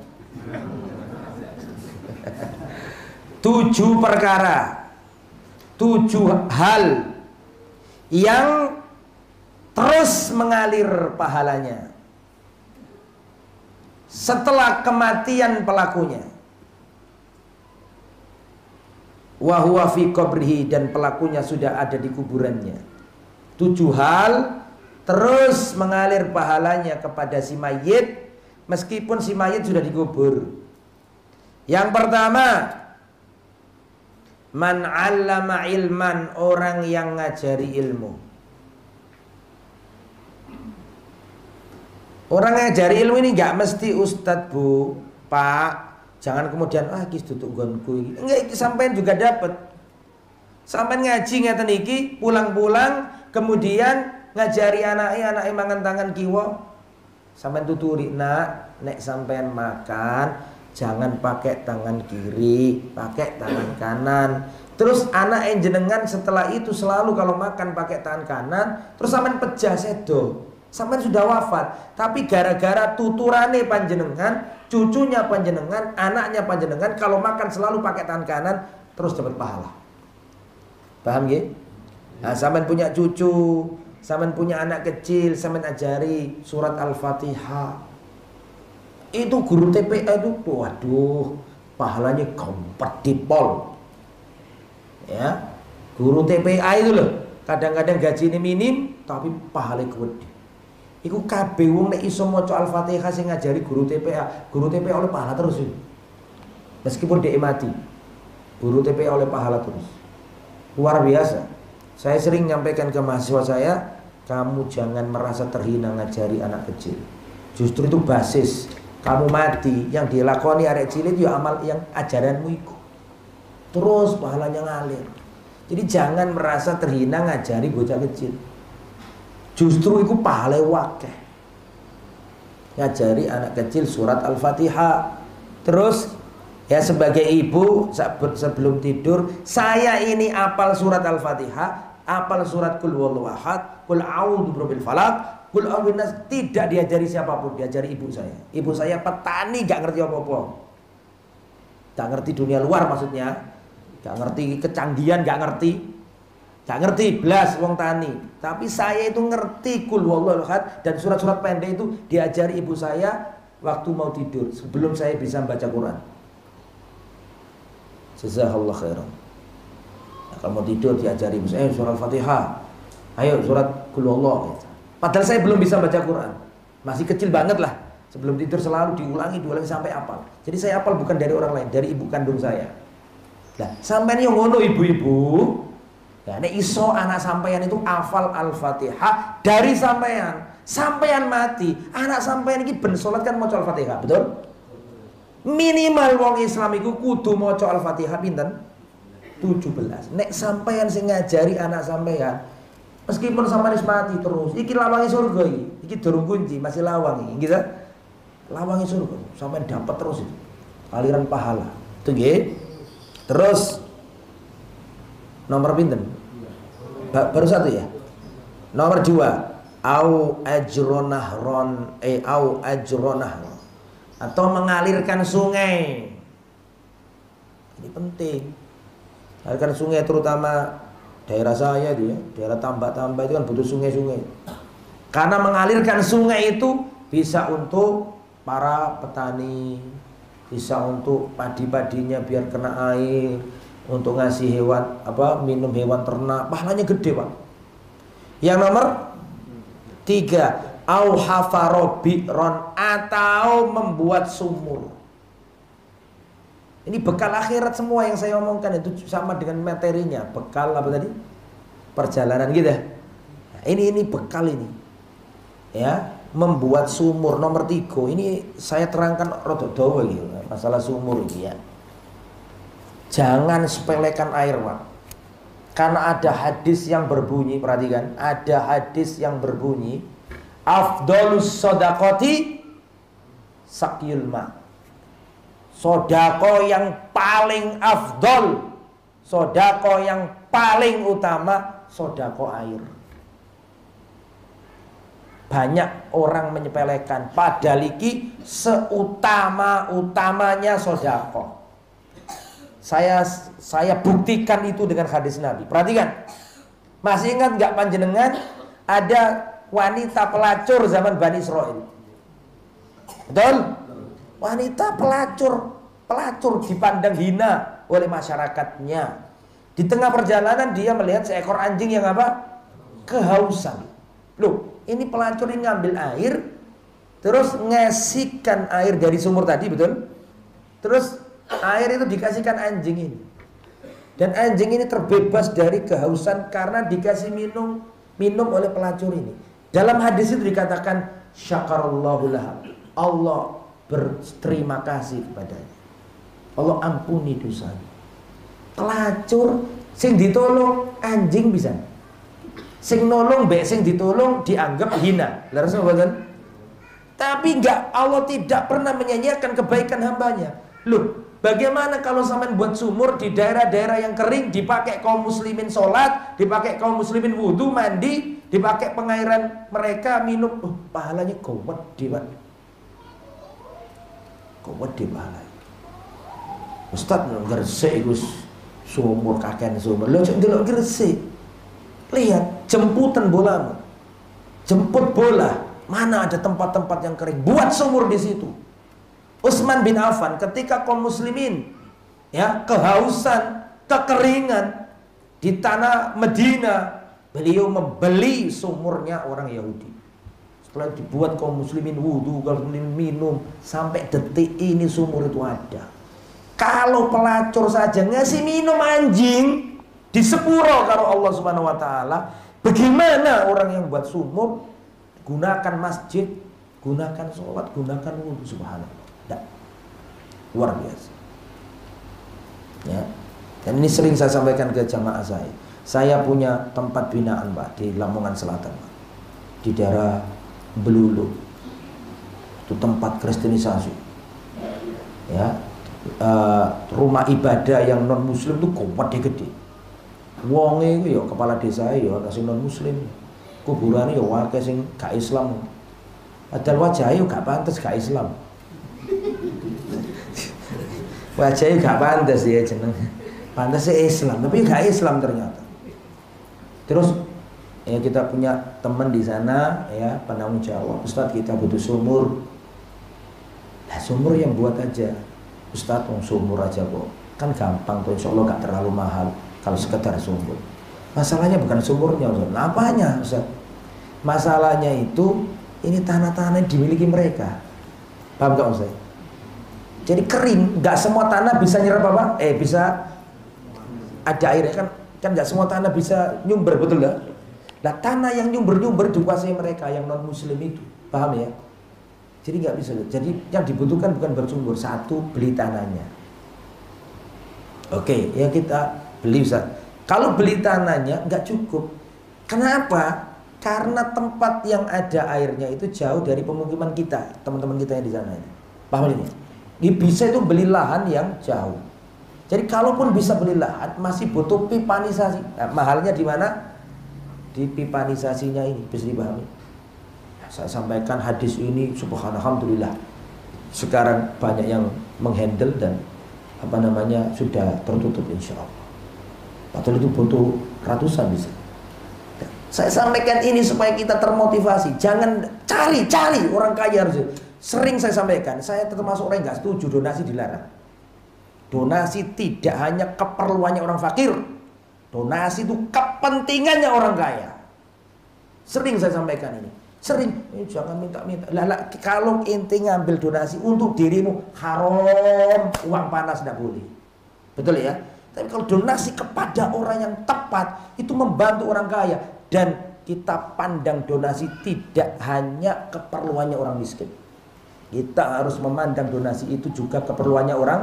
7 perkara, 7 hal yang terus mengalir pahalanya setelah kematian pelakunya. Wa huwa fi qabrihi, dan pelakunya sudah ada di kuburannya. 7 hal terus mengalir pahalanya kepada si mayit meskipun si mayit sudah dikubur. Yang pertama, man 'allama ilman, orang yang ngajari ilmu. Orang yang ngajari ilmu ini enggak mesti ustadz, Bu, Pak. Jangan kemudian iki duduk nggonku iki. Enggak, sampean juga dapat. Sampean ngaji ngeten iki, pulang-pulang kemudian ngajari anake mangan tangan kiwa. Sampean tuturi, "Nak, nek sampean makan jangan pakai tangan kiri, pakai tangan kanan." Terus anak jenengan setelah itu selalu kalau makan pakai tangan kanan, terus sampean pejah sedo. Sampean sudah wafat, tapi gara-gara tuturane panjenengan, cucunya panjenengan, anaknya panjenengan kalau makan selalu pakai tangan kanan, terus dapat pahala. Paham nggih? Nah, sampean punya cucu, sampean punya anak kecil, sampean ajari surat Al-Fatihah. Itu guru TPA itu, waduh, pahalanya gempet dipol. Ya, guru TPA itu loh, kadang-kadang gaji ini minim, tapi pahalanya gede. Iku kabeh wong nek iso maca Al-Fatihah sing ngajari guru TPA oleh pahala terus. Meskipun dia mati, guru TPA oleh pahala terus. Luar biasa. Saya sering nyampaikan ke mahasiswa saya, kamu jangan merasa terhina ngajari anak kecil. Justru itu basis. Kamu mati, yang dilakoni arek cilik ya amal yang ajaranmu iku. Terus pahalanya ngalir. Jadi jangan merasa terhina ngajari bocah kecil. Justru itu pahala wakeh. Ngajari anak kecil surat Al-Fatihah. Terus ya sebagai ibu sebelum tidur, saya ini apal surat Al-Fatihah, apal surat Qul huwallahu ahad, Qul a'udzu birabbil falaq, Qul a'udzu binnas. Tidak diajari siapapun, diajari ibu saya. Ibu saya petani, gak ngerti apa-apa. Gak ngerti dunia luar maksudnya. Gak ngerti kecanggihan, gak ngerti. Gak ngerti blas wong tani. Tapi saya itu ngerti Qul huwallahu ahad dan surat-surat pendek itu diajari ibu saya waktu mau tidur sebelum saya bisa baca Quran. Jazakallahu khairan. Nah, kalau mau tidur diajari ibu saya surat Al-Fatihah. Ayo surat Qul huwallahu. Padahal saya belum bisa baca Quran. Masih kecil banget lah. Sebelum tidur selalu diulangi sampai hafal. Jadi saya hafal bukan dari orang lain, dari ibu kandung saya. Nah, sampean yang ngono ibu-ibu. Nah, nek iso anak sampean itu hafal Al-Fatihah dari sampean. Sampean mati, anak sampean iki ben salat kan maca Al-Fatihah, betul? Minimal wong Islam iku kudu maca Al-Fatihah pinten? 17. Nek sampean sing ngajari anak sampean, meskipun sampean wis mati terus, iki lawange surga iki. Iki durung kunci, masih lawang iki, gitu. Lawange surga, sampean dapat terus itu. Aliran pahala. Itu nggih. Terus nomor pinten? Baru satu ya. Nomor 2. Au ajronahron au ajronahron, atau mengalirkan sungai. Ini penting. Mengalirkan sungai terutama daerah saya itu ya, daerah tambak-tambak itu kan butuh sungai-sungai. Karena mengalirkan sungai itu bisa untuk para petani, bisa untuk padi-padinya biar kena air, untuk ngasih hewan minum hewan ternak, pahalanya gede, Pak. Yang nomor 3, au hafaro bi'ron, atau membuat sumur. Ini bekal akhirat semua yang saya omongkan itu sama dengan materinya. Bekal apa tadi? Perjalanan kita. Nah, ini bekal ini. Ya, membuat sumur nomor 3. Ini saya terangkan rodok dawa gitu, masalah sumur ini ya. Jangan sepelekan air, Pak. Karena ada hadis yang berbunyi, perhatikan, ada hadis yang berbunyi, afdolus sodakoti sakyul ma. Sodako yang paling afdol, sodako yang paling utama, sodako air. Banyak orang menyepelekan, padahal iki seutama-utamanya sodako. Saya buktikan itu dengan hadis Nabi. Perhatikan. Masih ingat nggak panjenengan ada wanita pelacur zaman Bani Israel? Betul? Wanita pelacur dipandang hina oleh masyarakatnya. Di tengah perjalanan dia melihat seekor anjing yang apa? Kehausan. Loh, ini pelacur ini ngambil air, terus ngasihkan air dari sumur tadi, betul? Terus air itu dikasihkan anjing ini. Dan anjing ini terbebas dari kehausan karena dikasih minum oleh pelacur ini. Dalam hadis itu dikatakan syakarallahu laha. Allah berterima kasih kepadanya. Allah ampuni dosanya. Pelacur sing ditolong anjing bisa. Sing nolong sing ditolong dianggap hina. Laras mboten? Tapi enggak, Allah tidak pernah menyanyiakan kebaikan hambanya. Loh, bagaimana kalau sampean buat sumur di daerah-daerah yang kering, dipakai kaum muslimin sholat, dipakai kaum muslimin wudhu, mandi, dipakai pengairan mereka minum, pahalanya gede, Pak. Gede pahalanya. Ustaz gresik Gus sumur kaken sumur. Lho cek ndelok gresik. Lihat jemputan bola. Jemput bola, mana ada tempat-tempat yang kering, buat sumur di situ. Utsman bin Affan ketika kaum muslimin ya kehausan, kekeringan di tanah Medina, beliau membeli sumurnya orang Yahudi. Setelah dibuat kaum muslimin wudu, kaum muslimin minum, sampai detik ini sumur itu ada. Kalau pelacur saja ngasih minum anjing di sepuro karo Allah Subhanahu wa taala, bagaimana orang yang buat sumur, gunakan masjid, gunakan sholat, gunakan wudu, subhanallah. Luar biasa ya. Dan ini sering saya sampaikan ke jamaah saya. Saya punya tempat binaan, Pak, di Lamongan Selatan, Pak, di daerah Belulu. Itu tempat kristenisasi ya. Rumah ibadah yang non muslim itu gede. Wonge itu ya kepala desa ya kasih non muslim, kuburannya ya warga sing gak Islam. Padahal wajahnya gak pantas gak Islam. Wajahnya gak pantas ya jeneng. Pantasnya Islam, tapi gak Islam ternyata. Terus ya kita punya teman di sana ya, penanggung jawab. Ustadz kita butuh sumur. Nah, sumur yang buat aja. Ustadz sumur aja kok. Kan gampang tuh, insya Allah gak terlalu mahal kalau sekedar sumur. Masalahnya bukan sumurnya, Ustadz. Nah, apanya, Ustadz? Masalahnya itu ini tanah-tanah yang dimiliki mereka. Paham gak Ustadz? Jadi kering, nggak semua tanah bisa nyerap apa? Bisa ada airnya kan nggak semua tanah bisa nyumber, betul nggak? Lah tanah yang nyumber-nyumber dikuasai mereka yang non muslim itu. Paham ya? Jadi nggak bisa. Jadi yang dibutuhkan bukan bersumber, satu beli tanahnya. Oke, yang kita beli Ustaz. Kalau beli tanahnya nggak cukup. Kenapa? Karena tempat yang ada airnya itu jauh dari pemukiman kita, teman-teman kita yang di sana ini. Paham ini? Bisa itu beli lahan yang jauh. Jadi kalaupun bisa beli lahan, masih butuh pipanisasi. Nah, mahalnya di mana? Di pipanisasinya ini, bisa dipahami. Saya sampaikan hadis ini, subhanallah, sekarang banyak yang menghandle dan sudah tertutup insya Allah. Padahal itu butuh ratusan bisa. Saya sampaikan ini supaya kita termotivasi. Jangan cari orang kaya harus. Sering saya sampaikan, saya termasuk orang yang nggak setuju donasi dilarang. Donasi tidak hanya keperluannya orang fakir. Donasi itu kepentingannya orang kaya. Sering saya sampaikan ini. Sering, jangan minta-minta. Kalau ente ngambil donasi untuk dirimu, haram, uang panas tidak boleh. Betul ya? Tapi kalau donasi kepada orang yang tepat, itu membantu orang kaya. Dan kita pandang donasi tidak hanya keperluannya orang miskin. Kita harus memandang donasi itu juga keperluannya orang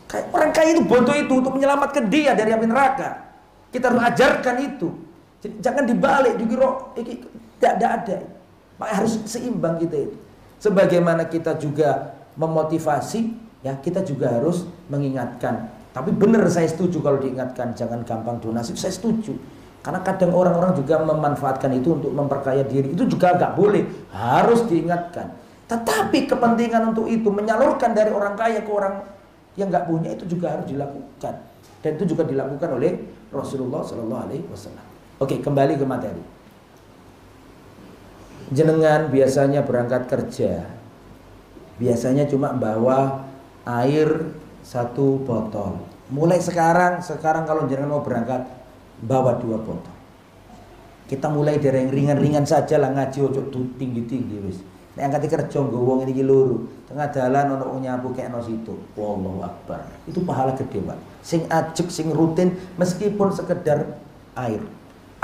kaya. Orang kaya itu butuh itu untuk menyelamatkan dia dari api neraka. Kita harus ajarkan itu. Jadi, jangan dibalik, dikira tidak ada. Maka harus seimbang kita itu. Sebagaimana kita juga memotivasi, ya kita juga harus mengingatkan. Tapi benar saya setuju kalau diingatkan, jangan gampang donasi. Saya setuju. Karena kadang orang-orang juga memanfaatkan itu untuk memperkaya diri. Itu juga nggak boleh, harus diingatkan. Tetapi kepentingan untuk itu menyalurkan dari orang kaya ke orang yang nggak punya itu juga harus dilakukan. Dan itu juga dilakukan oleh Rasulullah SAW. Oke, kembali ke materi. Jenengan biasanya berangkat kerja, biasanya cuma bawa air 1 botol. Mulai sekarang kalau jenengan mau berangkat, bawa 2 botol. Kita mulai dari yang ringan-ringan saja lah, ngaji ojo tinggi-tinggi wis. Nek angkat kerja nggo wong iki loro, tengah dalan ono nyapu kekno situ. Wallahu akbar. Itu pahala gede, Pak. Sing ajek, sing rutin meskipun sekedar air.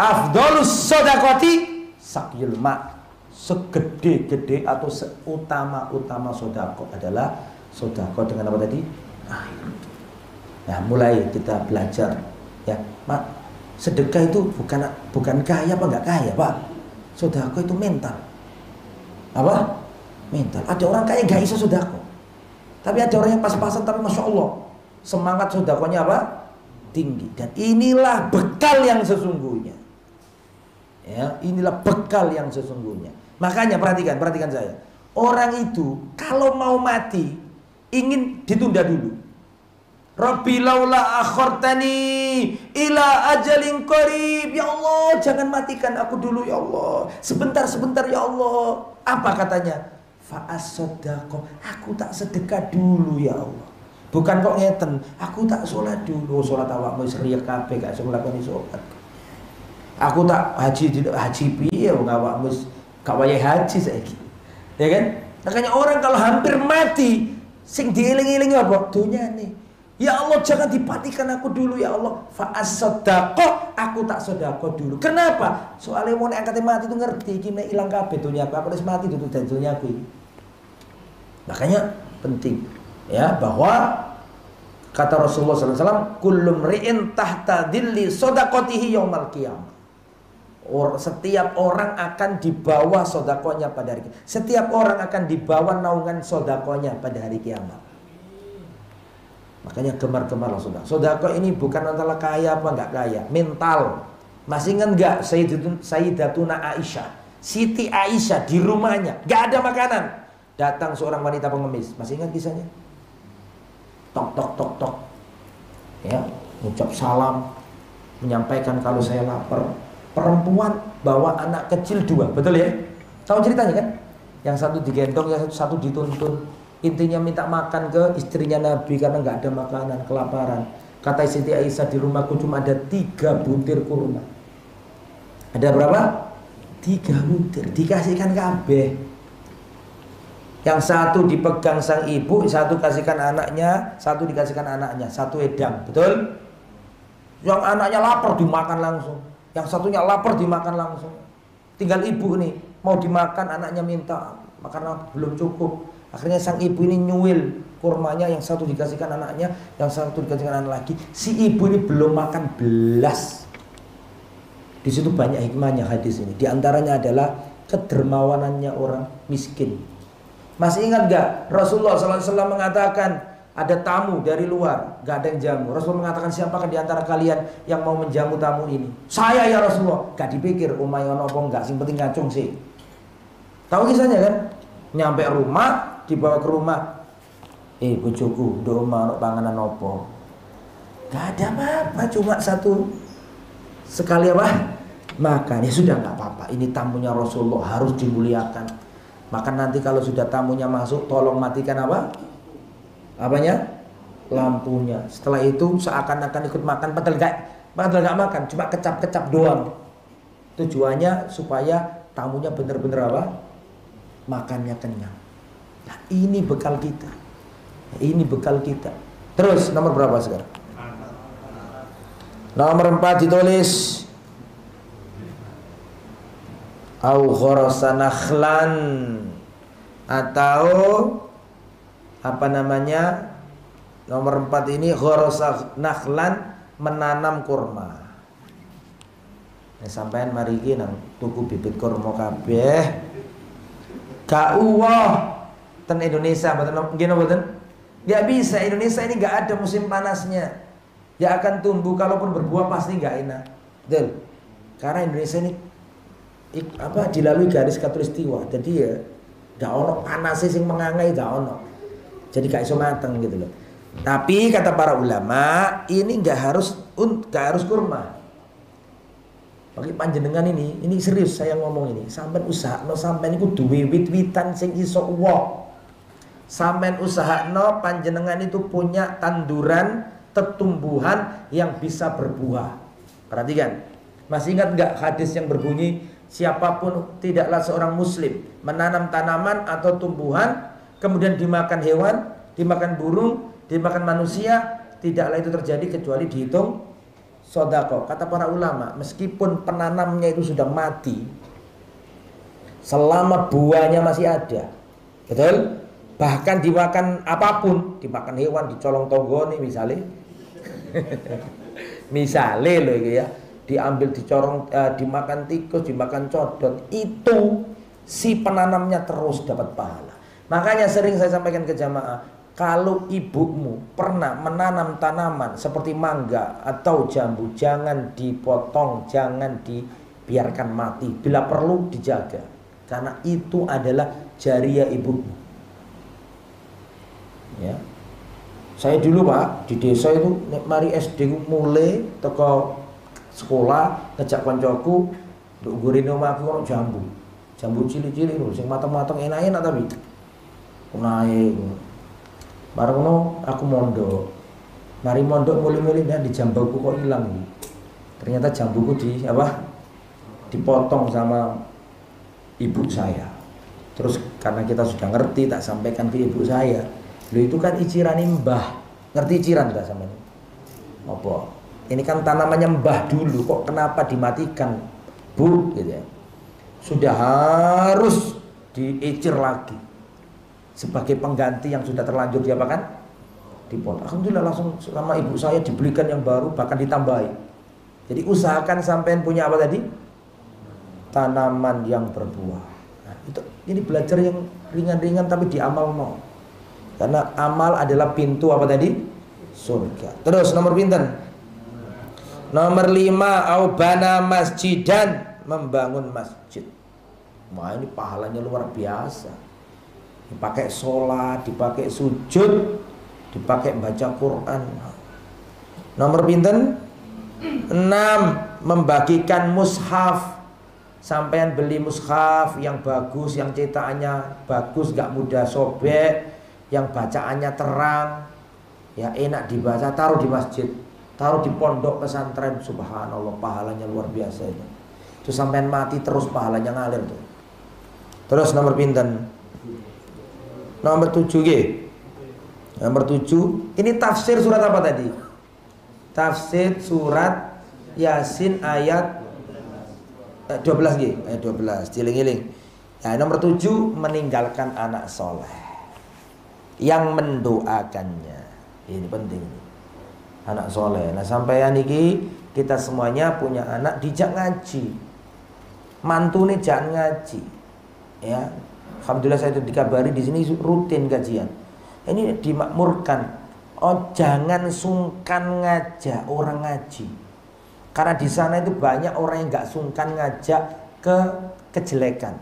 Afdhalus shadaqati saqyul ma. Segede-gede atau seutama-utama sedekah adalah sedekah dengan apa tadi? Air. Nah, mulai kita belajar ya, Pak. Sedekah itu bukan kaya apa enggak kaya, Pak. Sedekah itu mental. Apa? Mental. Ada orang kaya enggak bisa sedekah. Tapi ada orang yang pas-pasan tapi Masya Allah semangat sedekahnya apa? Tinggi. Dan inilah bekal yang sesungguhnya. Ya, inilah bekal yang sesungguhnya. Makanya perhatikan saya. Orang itu kalau mau mati ingin ditunda dulu. Rabbi laula akhartani ila ajalin qarib. Ya Allah, jangan matikan aku dulu ya Allah. Sebentar ya Allah. Apa katanya? Fa as-sadaqah. Aku tak sedekah dulu ya Allah. Bukan kok ngeten, aku tak sholat dulu. Sholat awakmu wis riya kabeh gak iso nglakoni sholat. Aku tak haji piye wong awakmu gak wayah haji saiki. Ya kan? Makanya orang kalau hampir mati sing dieling-eling apa? Dunyane. Ya Allah, jangan dipatikan aku dulu ya Allah. Fa as-sadaqah, aku tak sedekah dulu. Kenapa? Soalnya mau nek angkate mati itu ngerti iki nek ilang kabeh dunya aku wis mati dudu dan dunya aku iki. Makanya penting ya bahwa kata Rasulullah SAW, kullu mri'in tahta dhilli shadaqatihi yaumal qiyamah. Setiap orang akan dibawa sedekahnya pada hari kiamat. Setiap orang akan dibawa naungan sedekahnya pada hari kiamat. Makanya gemar-gemarlah sedekah. Sedekah ini bukan antara kaya apa enggak kaya, mental. Masih ingat enggak Sayyidatuna Aisyah, Siti Aisyah di rumahnya enggak ada makanan. Datang seorang wanita pengemis. Masih ingat kisahnya? Tok tok tok tok. Ya, mengucap salam, menyampaikan kalau saya lapar. Perempuan bawa anak kecil 2, betul ya? Tahu ceritanya kan? Yang satu digendong, yang satu dituntun. Intinya minta makan ke istrinya Nabi karena nggak ada makanan, kelaparan. Kata Siti Aisyah, di rumahku cuma ada 3 butir kurma. Ada berapa? 3 butir, dikasihkan kabeh. Yang satu dipegang sang ibu, satu kasihkan anaknya, satu dikasihkan anaknya, satu edam, betul? Yang anaknya lapar dimakan langsung. Yang satunya lapar dimakan langsung. Tinggal ibu nih mau dimakan, anaknya minta karena belum cukup. Akhirnya sang ibu ini nyuil kurmanya, yang satu dikasihkan anaknya, yang satu dikasihkan anak lagi. Si ibu ini belum makan belas. Di situ banyak hikmahnya hadis ini. Di antaranya adalah kedermawanannya orang miskin. Masih ingat gak Rasulullah SAW mengatakan ada tamu dari luar, gak ada yang jamu. Rasulullah mengatakan, siapakah di antara kalian yang mau menjamu tamu ini? Saya ya Rasulullah. Gak dipikir umayono apa enggak, sing penting ngacung sih. Tahu kisahnya kan? Nyampe rumah, dibawa ke rumah. Bojoku, nduk omah panganan opo? Gak ada apa-apa, cuma satu sekali apa? Makan. Ya sudah, gak apa-apa. Ini tamunya Rasulullah, harus dimuliakan. Maka nanti kalau sudah tamunya masuk, tolong matikan apa? Apanya? Lampunya. Setelah itu seakan-akan ikut makan, padahal gak makan, cuma kecap-kecap doang. Tujuannya supaya tamunya benar-benar apa? Makannya kenyang. Nah, ini bekal kita. Ini bekal kita. Terus nomor berapa sekarang? Nomor 4 ditulis au ghorasa nakhlan, atau apa namanya, nomor 4 ini ghorasa nakhlan, menanam kurma. Sampean mari iki nang tuku bibit kurma kabeh. Gak uwah ten Indonesia mboten nggih mboten? Gak bisa, Indonesia ini gak ada musim panasnya. Dia akan tumbuh, kalaupun berbuah pasti gak enak. Betul. Karena Indonesia ini dilalui garis khatulistiwa. Jadi ya gak ono panasnya sing mengangai, gak ono. Jadi gak iso mateng gitu loh. Tapi kata para ulama, ini gak harus kurma. Bagi panjenengan ini serius saya ngomong ini. Sampean usahakno sampean iku duwe wit-witan sing iso uwoh. Sampean usahakno panjenengan itu punya tanduran tetumbuhan yang bisa berbuah. Perhatikan. Masih ingat gak hadis yang berbunyi, siapapun tidaklah seorang muslim menanam tanaman atau tumbuhan kemudian dimakan hewan, dimakan burung, dimakan manusia, tidaklah itu terjadi kecuali dihitung sodako. Kata para ulama, meskipun penanamnya itu sudah mati, selama buahnya masih ada, betul? Bahkan dimakan apapun, dimakan hewan, dicolong tonggone misalnya, misalnya loh ya, diambil dicorong, dimakan tikus, dimakan codot, itu si penanamnya terus dapat pahala. Makanya sering saya sampaikan ke jamaah, kalau ibumu pernah menanam tanaman seperti mangga atau jambu, jangan dipotong, jangan dibiarkan mati. Bila perlu dijaga, karena itu adalah jariah ibumu. Ya, saya dulu Pak di desa itu mari SD mulai teko sekolah ngejak koncoku nduk ngguri omahku ono jambu cilik-cilik lho sing mateng-mateng enak-enak tapi naik. Bareng no aku mondok. Mari mondok mulai-mulai dan di jambuku kok hilang nih. Ternyata jambuku dipotong sama ibu saya. Terus karena kita sudah ngerti, tak sampaikan ke ibu saya. Loh itu kan iciran mbah. Ngerti iciran enggak sama ini? Apa? Ini kan tanamannya mbah dulu, kok kenapa dimatikan, Bu? Gitu ya. Sudah harus diicir lagi sebagai pengganti yang sudah terlanjur diapakan? Dipotong. Alhamdulillah langsung sama ibu saya dibelikan yang baru, bahkan ditambahi. Jadi usahakan sampean punya apa tadi? Tanaman yang berbuah. Nah, ini belajar yang ringan-ringan tapi di amal mau. Karena amal adalah pintu apa tadi? Surga. Terus nomor pinten? Nomor 5, aubana masjidan, membangun masjid. Wah, ini pahalanya luar biasa. Dipakai sholat, dipakai sujud, dipakai baca Quran. Nomor pinten? 6, membagikan mushaf. Sampean beli mushaf yang bagus, yang cetakannya bagus, gak mudah sobek, yang bacaannya terang, ya enak dibaca, taruh di masjid, taruh di pondok pesantren. Subhanallah, pahalanya luar biasa itu. Itu sampean mati terus pahalanya ngalir tuh. Terus nomor pinten? Nomor 7 G. Nomor 7. Ini tafsir surat apa tadi? Tafsir surat Yasin ayat 12 nggih, 12 dieling-eling. Nah, nomor 7 meninggalkan anak soleh yang mendoakannya. Ini penting. Anak soleh. Nah, sampeyan iki kita semuanya punya anak dijak ngaji. Mantune jangan ngaji. Ya. Alhamdulillah saya itu dikabari di sini rutin kajian. Ini dimakmurkan. Oh, jangan sungkan ngajak orang ngaji. Karena di sana itu banyak orang yang nggak sungkan ngajak ke kejelekan.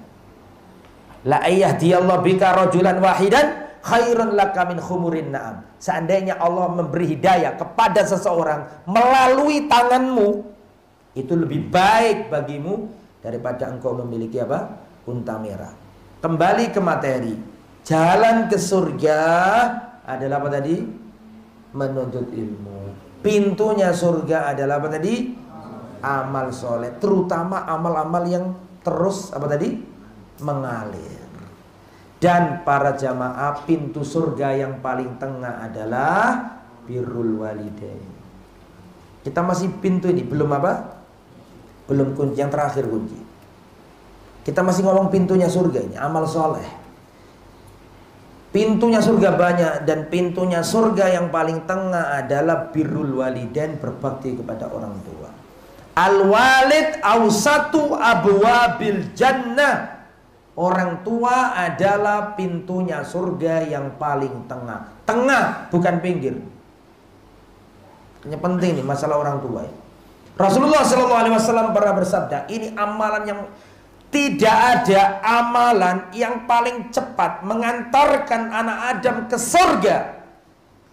La ayyahdiyallahu bika rajulan wahidan khairun laka min khumurin na'am. Seandainya Allah memberi hidayah kepada seseorang melalui tanganmu, itu lebih baik bagimu daripada engkau memiliki apa? Unta merah. Kembali ke materi. Jalan ke surga adalah apa tadi? Menuntut ilmu. Pintunya surga adalah apa tadi? Amal soleh. Terutama amal-amal yang terus apa tadi? Mengalir. Dan para jamaah, pintu surga yang paling tengah adalah birrul walidain. Kita masih pintu ini belum apa? Belum kunci, yang terakhir kunci. Kita masih ngomong pintunya surga ini, amal soleh. Pintunya surga banyak, dan pintunya surga yang paling tengah adalah birrul walidain, berbakti kepada orang tua. Al walid awsatu abwabil jannah. Orang tua adalah pintunya surga yang paling tengah. Tengah, bukan pinggir. Ini penting nih masalah orang tua. Rasulullah SAW pernah bersabda, ini amalan yang tidak ada amalan yang paling cepat mengantarkan anak Adam ke surga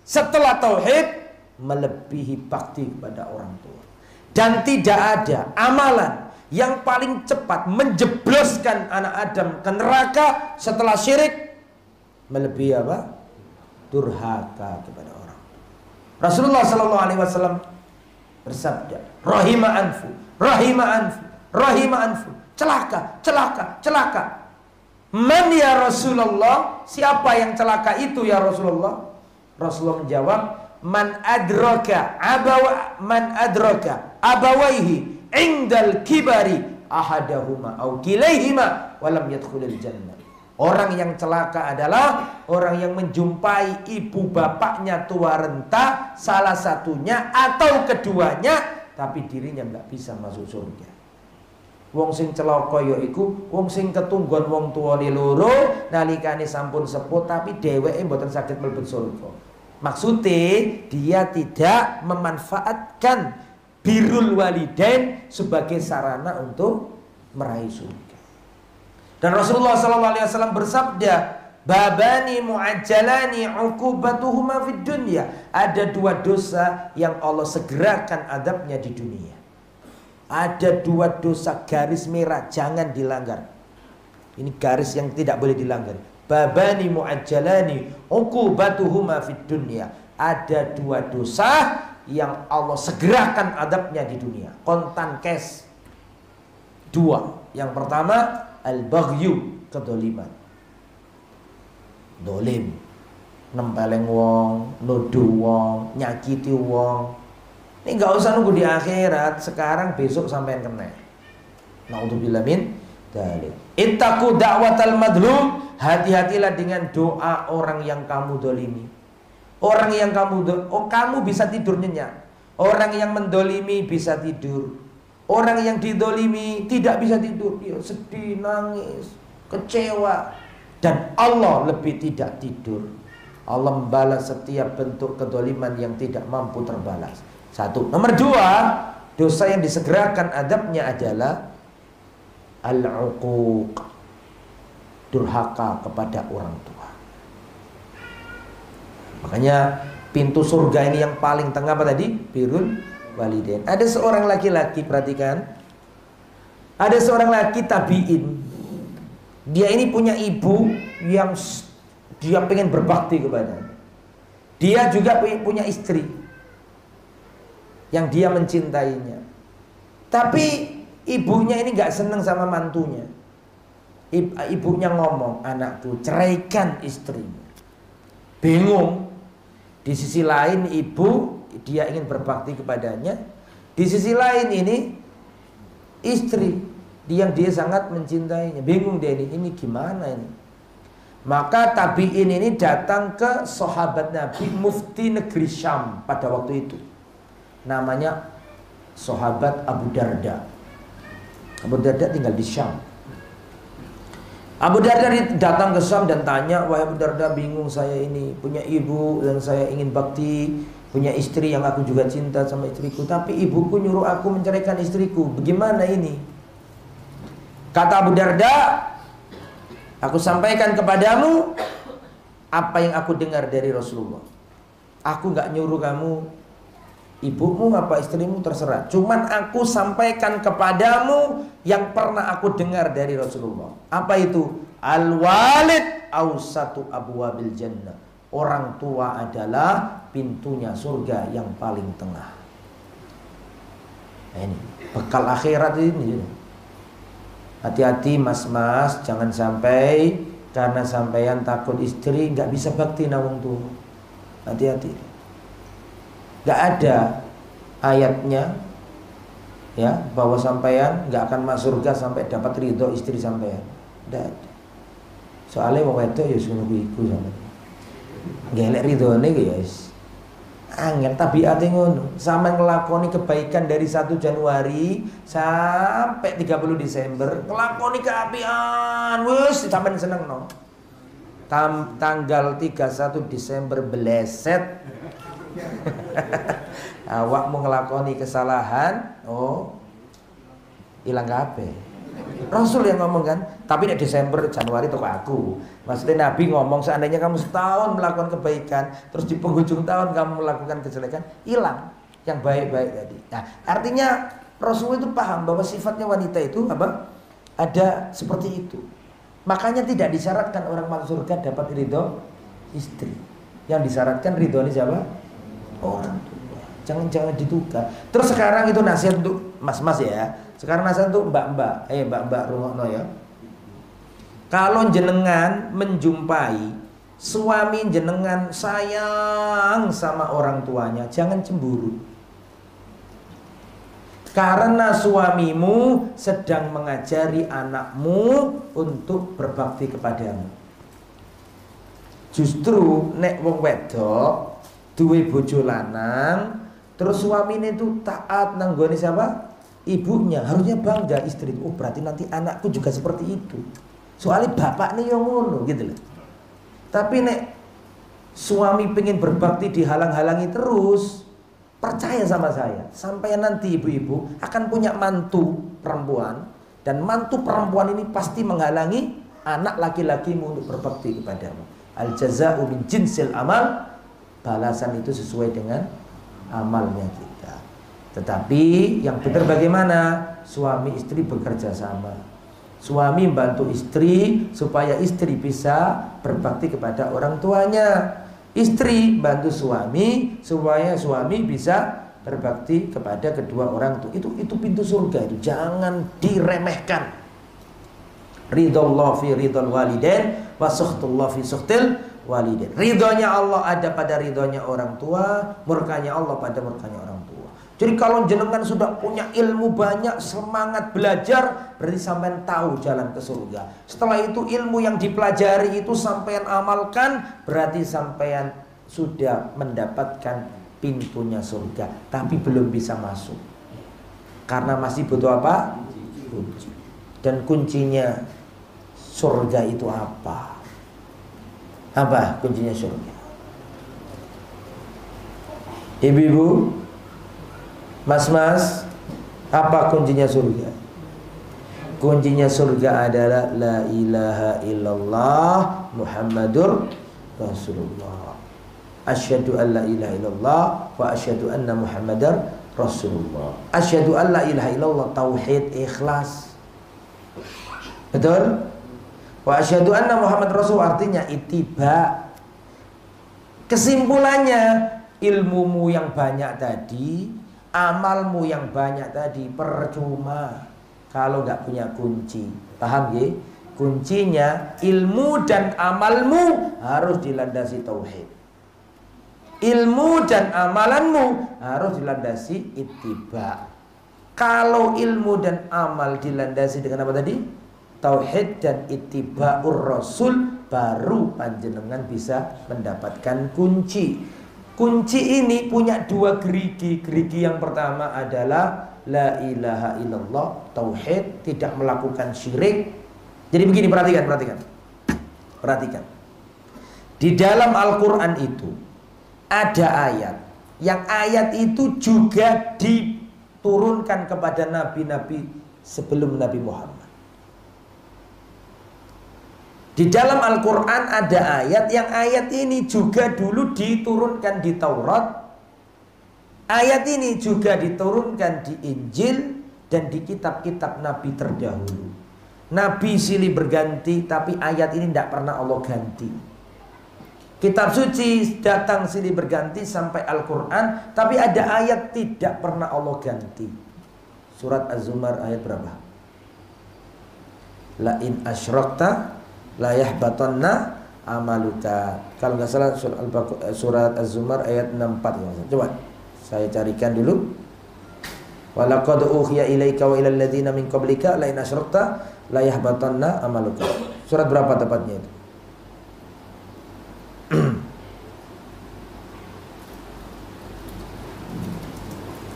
setelah tauhid melebihi bakti kepada orang tua. Dan tidak ada amalan yang paling cepat menjebloskan anak Adam ke neraka setelah syirik melebihi apa? Durhaka kepada orang. Rasulullah SAW bersabda, rahima anfu, rahima anfu, rahima anfu. Celaka, celaka, celaka. Man ya Rasulullah? Siapa yang celaka itu ya Rasulullah? Rasulullah menjawab, man adraka abawaihi indal kibari ahadahuma au kilaihima walam yadkhulil jannah. Orang yang celaka adalah orang yang menjumpai ibu bapaknya tua renta, salah satunya atau keduanya, tapi dirinya nggak bisa masuk surga. Wong sing celaka ya iku wong sing ketunggon wong tuwane loro nalikane sampun sepuh tapi dheweke mboten saged mlebet surga. Maksudnya dia tidak memanfaatkan birrul walidain sebagai sarana untuk meraih surga. Dan Rasulullah SAW bersabda, babani mu'ajjalani uqubatuhuma fid dunya. Ada dua dosa yang Allah segerakan adabnya di dunia. Ada dua dosa garis merah, jangan dilanggar. Ini garis yang tidak boleh dilanggar. Babani mu'ajjalani uqubatuhuma fid dunya. Ada dua dosa yang Allah segerakan adabnya di dunia. Kontan cash. Dua. Yang pertama al-baghyu, kedoliman. Dolim, nempeleng wong, nuduh wong, nyakiti wong. Ini nggak usah nunggu di akhirat, sekarang besok sampean kena. Naudzubillah min dzalik. Ittaqu da'watal madlum, hati-hatilah dengan doa orang yang kamu dolimi. Orang yang kamu bisa tidur nyenyak. Orang yang mendolimi bisa tidur. Orang yang didolimi tidak bisa tidur, dia sedih, nangis, kecewa. Dan Allah lebih tidak tidur. Allah membalas setiap bentuk kedoliman yang tidak mampu terbalas. Satu. Nomor dua, dosa yang disegerakan adabnya adalah al-uquq, durhaka kepada orang tua. Makanya pintu surga ini yang paling tengah apa tadi? Birrul walidain. Ada seorang laki-laki, perhatikan. Ada seorang laki tabi'in. Dia ini punya ibu yang dia pengen berbakti kepadanya. Dia juga punya istri yang dia mencintainya. Tapi ibunya ini gak seneng sama mantunya. Ibunya ngomong, anakku ceraikan istrinya. Bingung. Di sisi lain ibu, dia ingin berbakti kepadanya. Di sisi lain ini istri dia sangat mencintainya. Bingung dia ini gimana ini. Maka tabi'in ini datang ke sahabat Nabi, mufti negeri Syam pada waktu itu. Namanya sahabat Abu Darda. Abu Darda tinggal di Syam. Abu Darda datang ke Syam dan tanya, wahai Abu Darda, bingung saya ini, punya ibu dan saya ingin bakti, punya istri yang aku juga cinta sama istriku, tapi ibuku nyuruh aku menceraikan istriku. Bagaimana ini? Kata Abu Darda, aku sampaikan kepadamu apa yang aku dengar dari Rasulullah. Aku gak nyuruh kamu, ibumu apa istrimu terserah. Cuman aku sampaikan kepadamu yang pernah aku dengar dari Rasulullah. Apa itu? Al-walid awsatu abwabil jannah. Orang tua adalah pintunya surga yang paling tengah. Nah, ini bekal akhirat ini. Hati-hati mas-mas, jangan sampai karena sampean takut istri nggak bisa bakti nawang tua. Hati-hati. Nggak ada ayatnya ya bahwa sampean nggak akan masuk surga sampai dapat ridho istri sampean. Nggak ada. Soalnya wong wedok ya sunuh iku sampean. Gelek ridhone guys. Angel tabiate ngono. Sampeyan nglakoni kebaikan dari 1 Januari sampai 30 Desember, nglakoni keapian, wis sampeyan seneng no. Tanggal 31 Desember beleset. Awakmu nglakoni kesalahan, oh ilang kabeh. Rasul yang ngomong kan, tapi di Desember Januari toko aku. Maksudnya Nabi ngomong seandainya kamu setahun melakukan kebaikan, terus di penghujung tahun kamu melakukan kejelekan, hilang yang baik-baik tadi. Nah, artinya Rasul itu paham bahwa sifatnya wanita itu apa? Ada seperti itu. Makanya tidak disyaratkan orang masuk surga dapat ridho istri. Yang disyaratkan ridho ini siapa? Orang tua. Jangan ditukar. Terus sekarang itu nasihat untuk mas-mas ya. Sekarang nasihat untuk mbak-mbak. Mbak-mbak rungokno ya. Kalau jenengan menjumpai suami jenengan sayang sama orang tuanya, jangan cemburu. Karena suamimu sedang mengajari anakmu untuk berbakti kepadamu. Justru nek wong wedok duwe bojo lanang, terus suamine itu taat nanggone siapa? Ibunya. Harusnya bangga istri. Oh, berarti nanti anakku juga seperti itu. Soalnya bapak nih yang ngono gitu loh. Tapi nek suami pengen berbakti dihalang-halangi terus, percaya sama saya, sampai nanti ibu-ibu akan punya mantu perempuan, dan mantu perempuan ini pasti menghalangi anak laki-lakimu untuk berbakti kepadamu. Al jazaa'u min jinsil amal, balasan itu sesuai dengan amalnya kita. Tetapi yang benar bagaimana? Suami istri bekerja sama. Suami bantu istri supaya istri bisa berbakti kepada orang tuanya. Istri bantu suami supaya suami bisa berbakti kepada kedua orang tua. Itu pintu surga itu. Jangan diremehkan. Ridhollah fi ridhol walidain wa sukhtullah fi sukhtil walidain. Ridhonya Allah ada pada ridhonya orang tua, murkanya Allah pada murkanya orang tua. Jadi kalau jenengan sudah punya ilmu banyak, semangat belajar, berarti sampean tahu jalan ke surga. Setelah itu ilmu yang dipelajari itu sampean amalkan, berarti sampean sudah mendapatkan pintunya surga, tapi belum bisa masuk. Karena masih butuh apa? Kunci. Dan kuncinya surga itu apa? Apa kuncinya surga? Ibu-ibu, mas-mas, apa kuncinya surga? Kuncinya surga adalah la ilaha illallah Muhammadur Rasulullah. Asyhadu an la ilaha illallah wa asyhadu anna Muhammadar Rasulullah. Asyhadu an la ilaha illallah, tauhid, ikhlas. Betul? Wa asyhadu anna Muhammad Rasul artinya ittiba. Kesimpulannya, ilmumu yang banyak tadi, amalmu yang banyak tadi percuma kalau nggak punya kunci. Paham ya? Kuncinya ilmu dan amalmu harus dilandasi tauhid. Ilmu dan amalanmu harus dilandasi ittiba. Kalau ilmu dan amal dilandasi dengan apa tadi? Tauhid dan ittiba'ur rasul, baru panjenengan bisa mendapatkan kunci. Kunci ini punya dua gerigi. Gerigi yang pertama adalah la ilaha illallah, tauhid, tidak melakukan syirik. Jadi begini, perhatikan. Di dalam Al-Quran itu ada ayat, yang ayat itu juga diturunkan kepada nabi-nabi sebelum Nabi Muhammad. Di dalam Al-Quran ada ayat, yang ayat ini juga dulu diturunkan di Taurat. Ayat ini juga diturunkan di Injil dan di kitab-kitab Nabi terdahulu. Nabi silih berganti, tapi ayat ini tidak pernah Allah ganti. Kitab suci datang silih berganti sampai Al-Quran, tapi ada ayat tidak pernah Allah ganti. Surat Az-Zumar ayat berapa? La in asyrakta la yahbatanna amaluka. Kalau nggak salah surat Az-Zumar ayat 64. Coba saya carikan dulu. Walaqad uhiya ilaika wa ilal ladzina min qablika la in asyrakta la yahbatanna amaluka. Surat berapa tepatnya itu?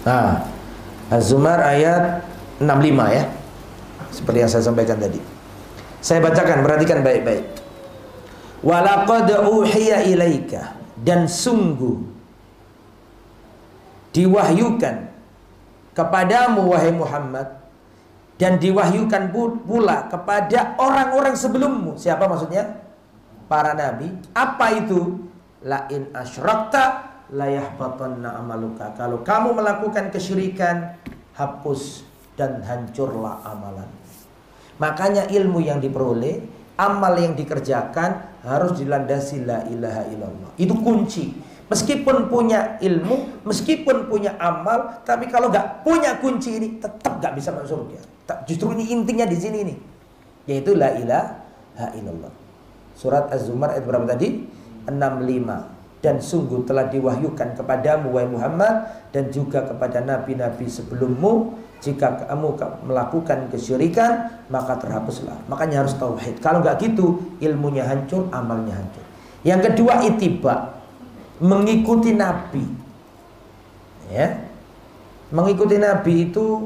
Nah, Az-Zumar ayat 65 ya. Seperti yang saya sampaikan tadi. Saya bacakan, perhatikan baik-baik. Walaqad uhiya ilaika, dan sungguh diwahyukan kepadamu wahai Muhammad, dan diwahyukan pula kepada orang-orang sebelummu. Siapa maksudnya? Para nabi. Apa itu? La in asyrakta la yahbatanna amaluka. Kalau kamu melakukan kesyirikan, hapus dan hancurlah amalan. Makanya ilmu yang diperoleh, amal yang dikerjakan harus dilandasi la ilaha illallah. Itu kunci. Meskipun punya ilmu, meskipun punya amal, tapi kalau nggak punya kunci ini, tetap nggak bisa masuk surga. Justru ini intinya di sini nih, yaitu la ilaha illallah. Surat Az-Zumar ayat berapa tadi? 65. Dan sungguh telah diwahyukan kepadamu wahai Muhammad, dan juga kepada nabi-nabi sebelummu, jika kamu melakukan kesyirikan maka terhapuslah. Makanya harus tauhid. Kalau nggak gitu, ilmunya hancur, amalnya hancur. Yang kedua, ittiba, mengikuti nabi. Ya, mengikuti nabi itu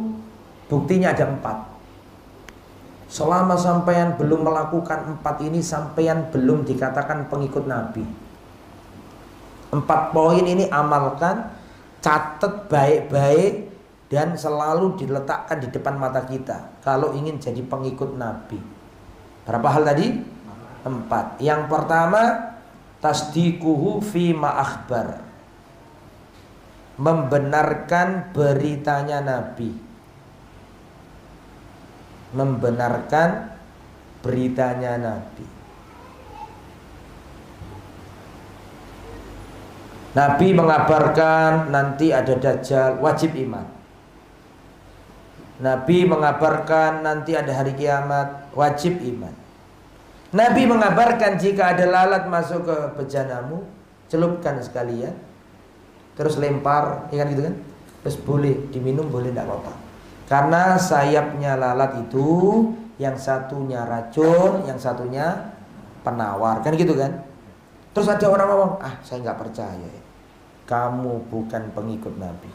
buktinya ada 4. Selama sampean belum melakukan 4 ini, sampean belum dikatakan pengikut nabi. 4 poin ini amalkan, catat baik-baik, dan selalu diletakkan di depan mata kita kalau ingin jadi pengikut Nabi. Berapa hal tadi? 4. Yang pertama, tasdiquhu fi ma akhbar, membenarkan beritanya Nabi. Membenarkan beritanya Nabi. Nabi mengabarkan nanti ada Dajjal, wajib iman. Nabi mengabarkan nanti ada hari kiamat, wajib iman. Nabi mengabarkan jika ada lalat masuk ke bejanamu, celupkan sekalian, terus lempar, ya kan gitu kan? Terus boleh diminum, boleh tidak apa-apa. Karena sayapnya lalat itu, yang satunya racun, yang satunya penawar, kan gitu kan? Terus ada orang ngomong, saya nggak percaya. Kamu bukan pengikut Nabi.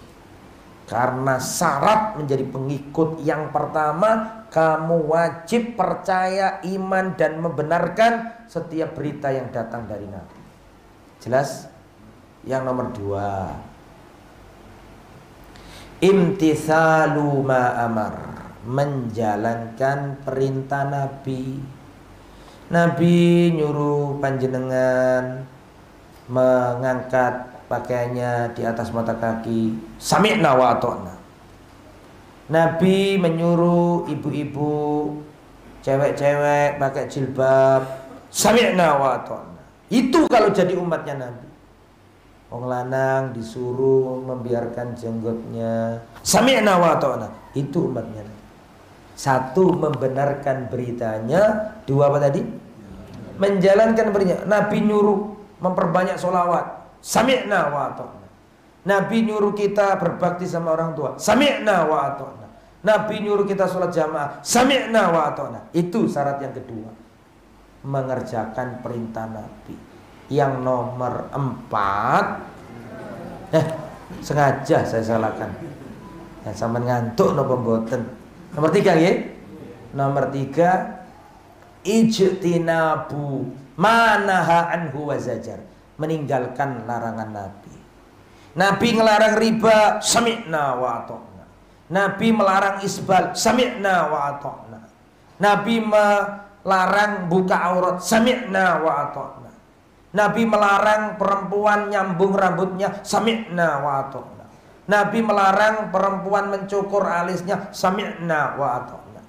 Karena syarat menjadi pengikut yang pertama, kamu wajib percaya, iman, dan membenarkan setiap berita yang datang dari Nabi. Jelas? Yang nomor 2, imtithalu ma amar, menjalankan perintah Nabi. Nabi nyuruh panjenengan mengangkat pakaiannya di atas mata kaki, sami'na wa ata'na. Nabi menyuruh ibu-ibu, cewek-cewek pakai jilbab, sami'na wa ata'na. Itu kalau jadi umatnya Nabi. Wong lanang disuruh membiarkan jenggotnya, sami'na wa ata'na. Itu umatnya Nabi. 1, membenarkan beritanya. 2, apa tadi? Menjalankan beritanya. Nabi nyuruh memperbanyak sholawat, sami'na wa ata'na. Nabi nyuruh kita berbakti sama orang tua, sami'na wa ata'na. Nabi nyuruh kita sholat jamaah, sami'na wa ata'na. Itu syarat yang kedua, mengerjakan perintah Nabi. Yang nomor 4, sengaja saya salahkan. Ya, sampai ngantuk napa mboten. Nomor 3 nggih. Nomor 3, ijtinabu manaha anhu wa zajar. Meninggalkan larangan Nabi. Nabi ngelarang riba, sami'na wa ata'na. Nabi melarang isbal, sami'na wa ata'na. Nabi melarang buka aurat, sami'na wa ata'na. Nabi melarang perempuan nyambung rambutnya, sami'na wa ata'na. Nabi melarang perempuan mencukur alisnya, sami'na wa ata'na.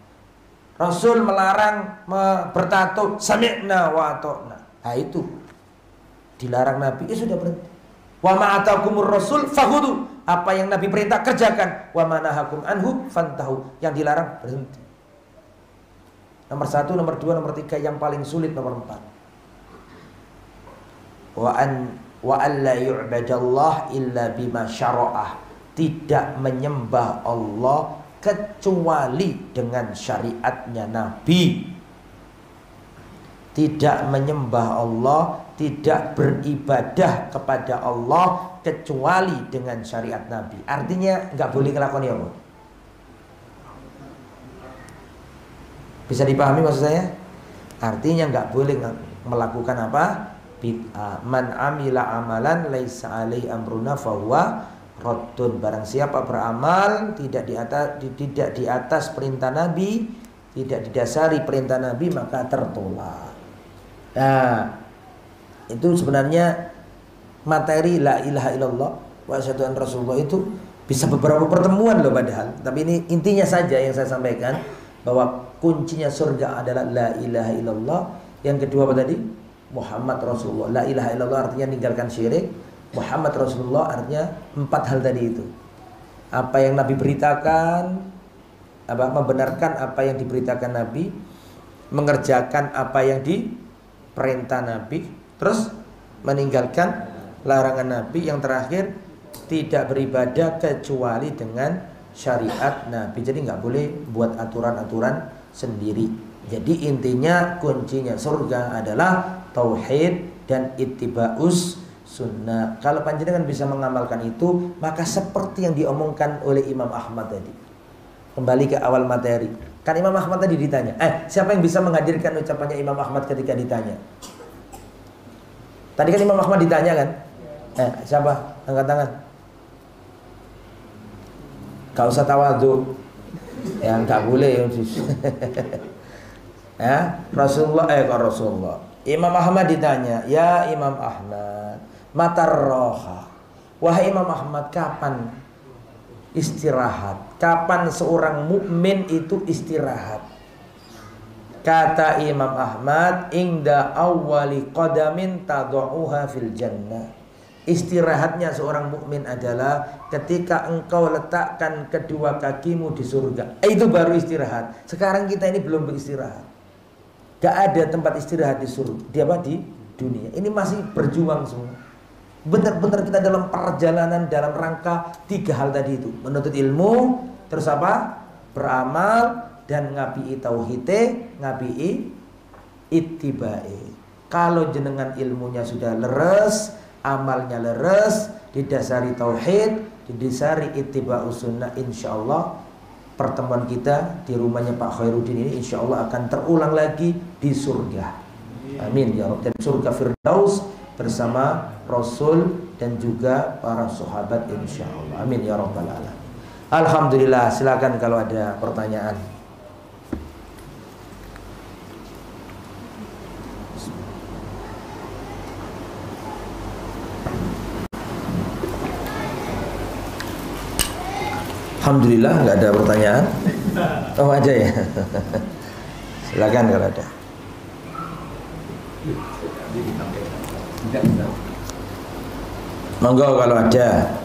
Rasul melarang bertato, sami'na wa ata'na. Nah itu dilarang Nabi, sudah berhenti. Wa ma'atakumur rasul fakhudhu. Apa yang Nabi perintah kerjakan. Wa manahakum anhu fantahu. Yang dilarang berhenti. Nomor 1, nomor 2, nomor 3. Yang paling sulit nomor 4. Wa alla yu'badallah illa bima syara'ah. Tidak menyembah Allah kecuali dengan syariatnya Nabi. Tidak menyembah Allah, tidak beribadah kepada Allah kecuali dengan syariat Nabi. Artinya nggak boleh ngelakoni apa? Bisa dipahami maksud saya? Artinya nggak boleh melakukan apa? Bid'ah. Man amila amalan laisa alaihi amruna fahuwa raddun. Barang siapa beramal tidak di atas perintah Nabi, tidak didasari perintah Nabi, maka tertolak. Nah, itu sebenarnya materi la ilaha illallah wa asyhadu anna rasulullah itu bisa beberapa pertemuan loh padahal. Tapi ini intinya saja yang saya sampaikan, bahwa kuncinya surga adalah la ilaha illallah. Yang kedua apa tadi? Muhammad Rasulullah. La ilaha illallah artinya meninggalkan syirik. Muhammad Rasulullah artinya 4 hal tadi itu. Apa yang Nabi beritakan, membenarkan apa yang diberitakan Nabi, mengerjakan apa yang diperintah Nabi, terus meninggalkan larangan Nabi. Yang terakhir, tidak beribadah kecuali dengan syariat Nabi. Jadi nggak boleh buat aturan-aturan sendiri. Jadi intinya kuncinya surga adalah tauhid dan ittiba'us sunnah. Kalau panjenengan bisa mengamalkan itu, maka seperti yang diomongkan oleh Imam Ahmad tadi. Kembali ke awal materi. Kan Imam Ahmad tadi ditanya, siapa yang bisa menghadirkan ucapannya Imam Ahmad ketika ditanya? Tadi kan Imam Ahmad ditanya kan? Siapa? Angkat tangan. Gak usah tawadhu. Ya gak boleh. Ya, Rasulullah Rasulullah. Imam Ahmad ditanya, "Ya Imam Ahmad, matar roha." Wahai Imam Ahmad, kapan istirahat? Kapan seorang mukmin itu istirahat? Kata Imam Ahmad, "Inda awwali qadamin tad'uha fil jannah." Istirahatnya seorang mukmin adalah ketika engkau letakkan kedua kakimu di surga. Itu baru istirahat. Sekarang kita ini belum beristirahat. Gak ada tempat istirahat di surga. Di dunia. Ini masih berjuang semua. Benar-benar kita dalam perjalanan dalam rangka 3 hal tadi itu. Menuntut ilmu, terus apa? Beramal, dan ngabi'i tauhide, ngabi'i ittiba'i. Kalau jenengan ilmunya sudah leres, amalnya leres, didasari tauhid, didasari ittiba'us sunnah, insyaallah pertemuan kita di rumahnya Pak Khairuddin ini insyaallah akan terulang lagi di surga. Amin ya Rabb. Dan surga Firdaus bersama Rasul dan juga para sahabat insyaallah. Amin ya Rabbal alamin. Alhamdulillah, silakan kalau ada pertanyaan. Alhamdulillah nggak ada pertanyaan. Oh aja ya. Silakan kalau ada. Monggo kalau ada.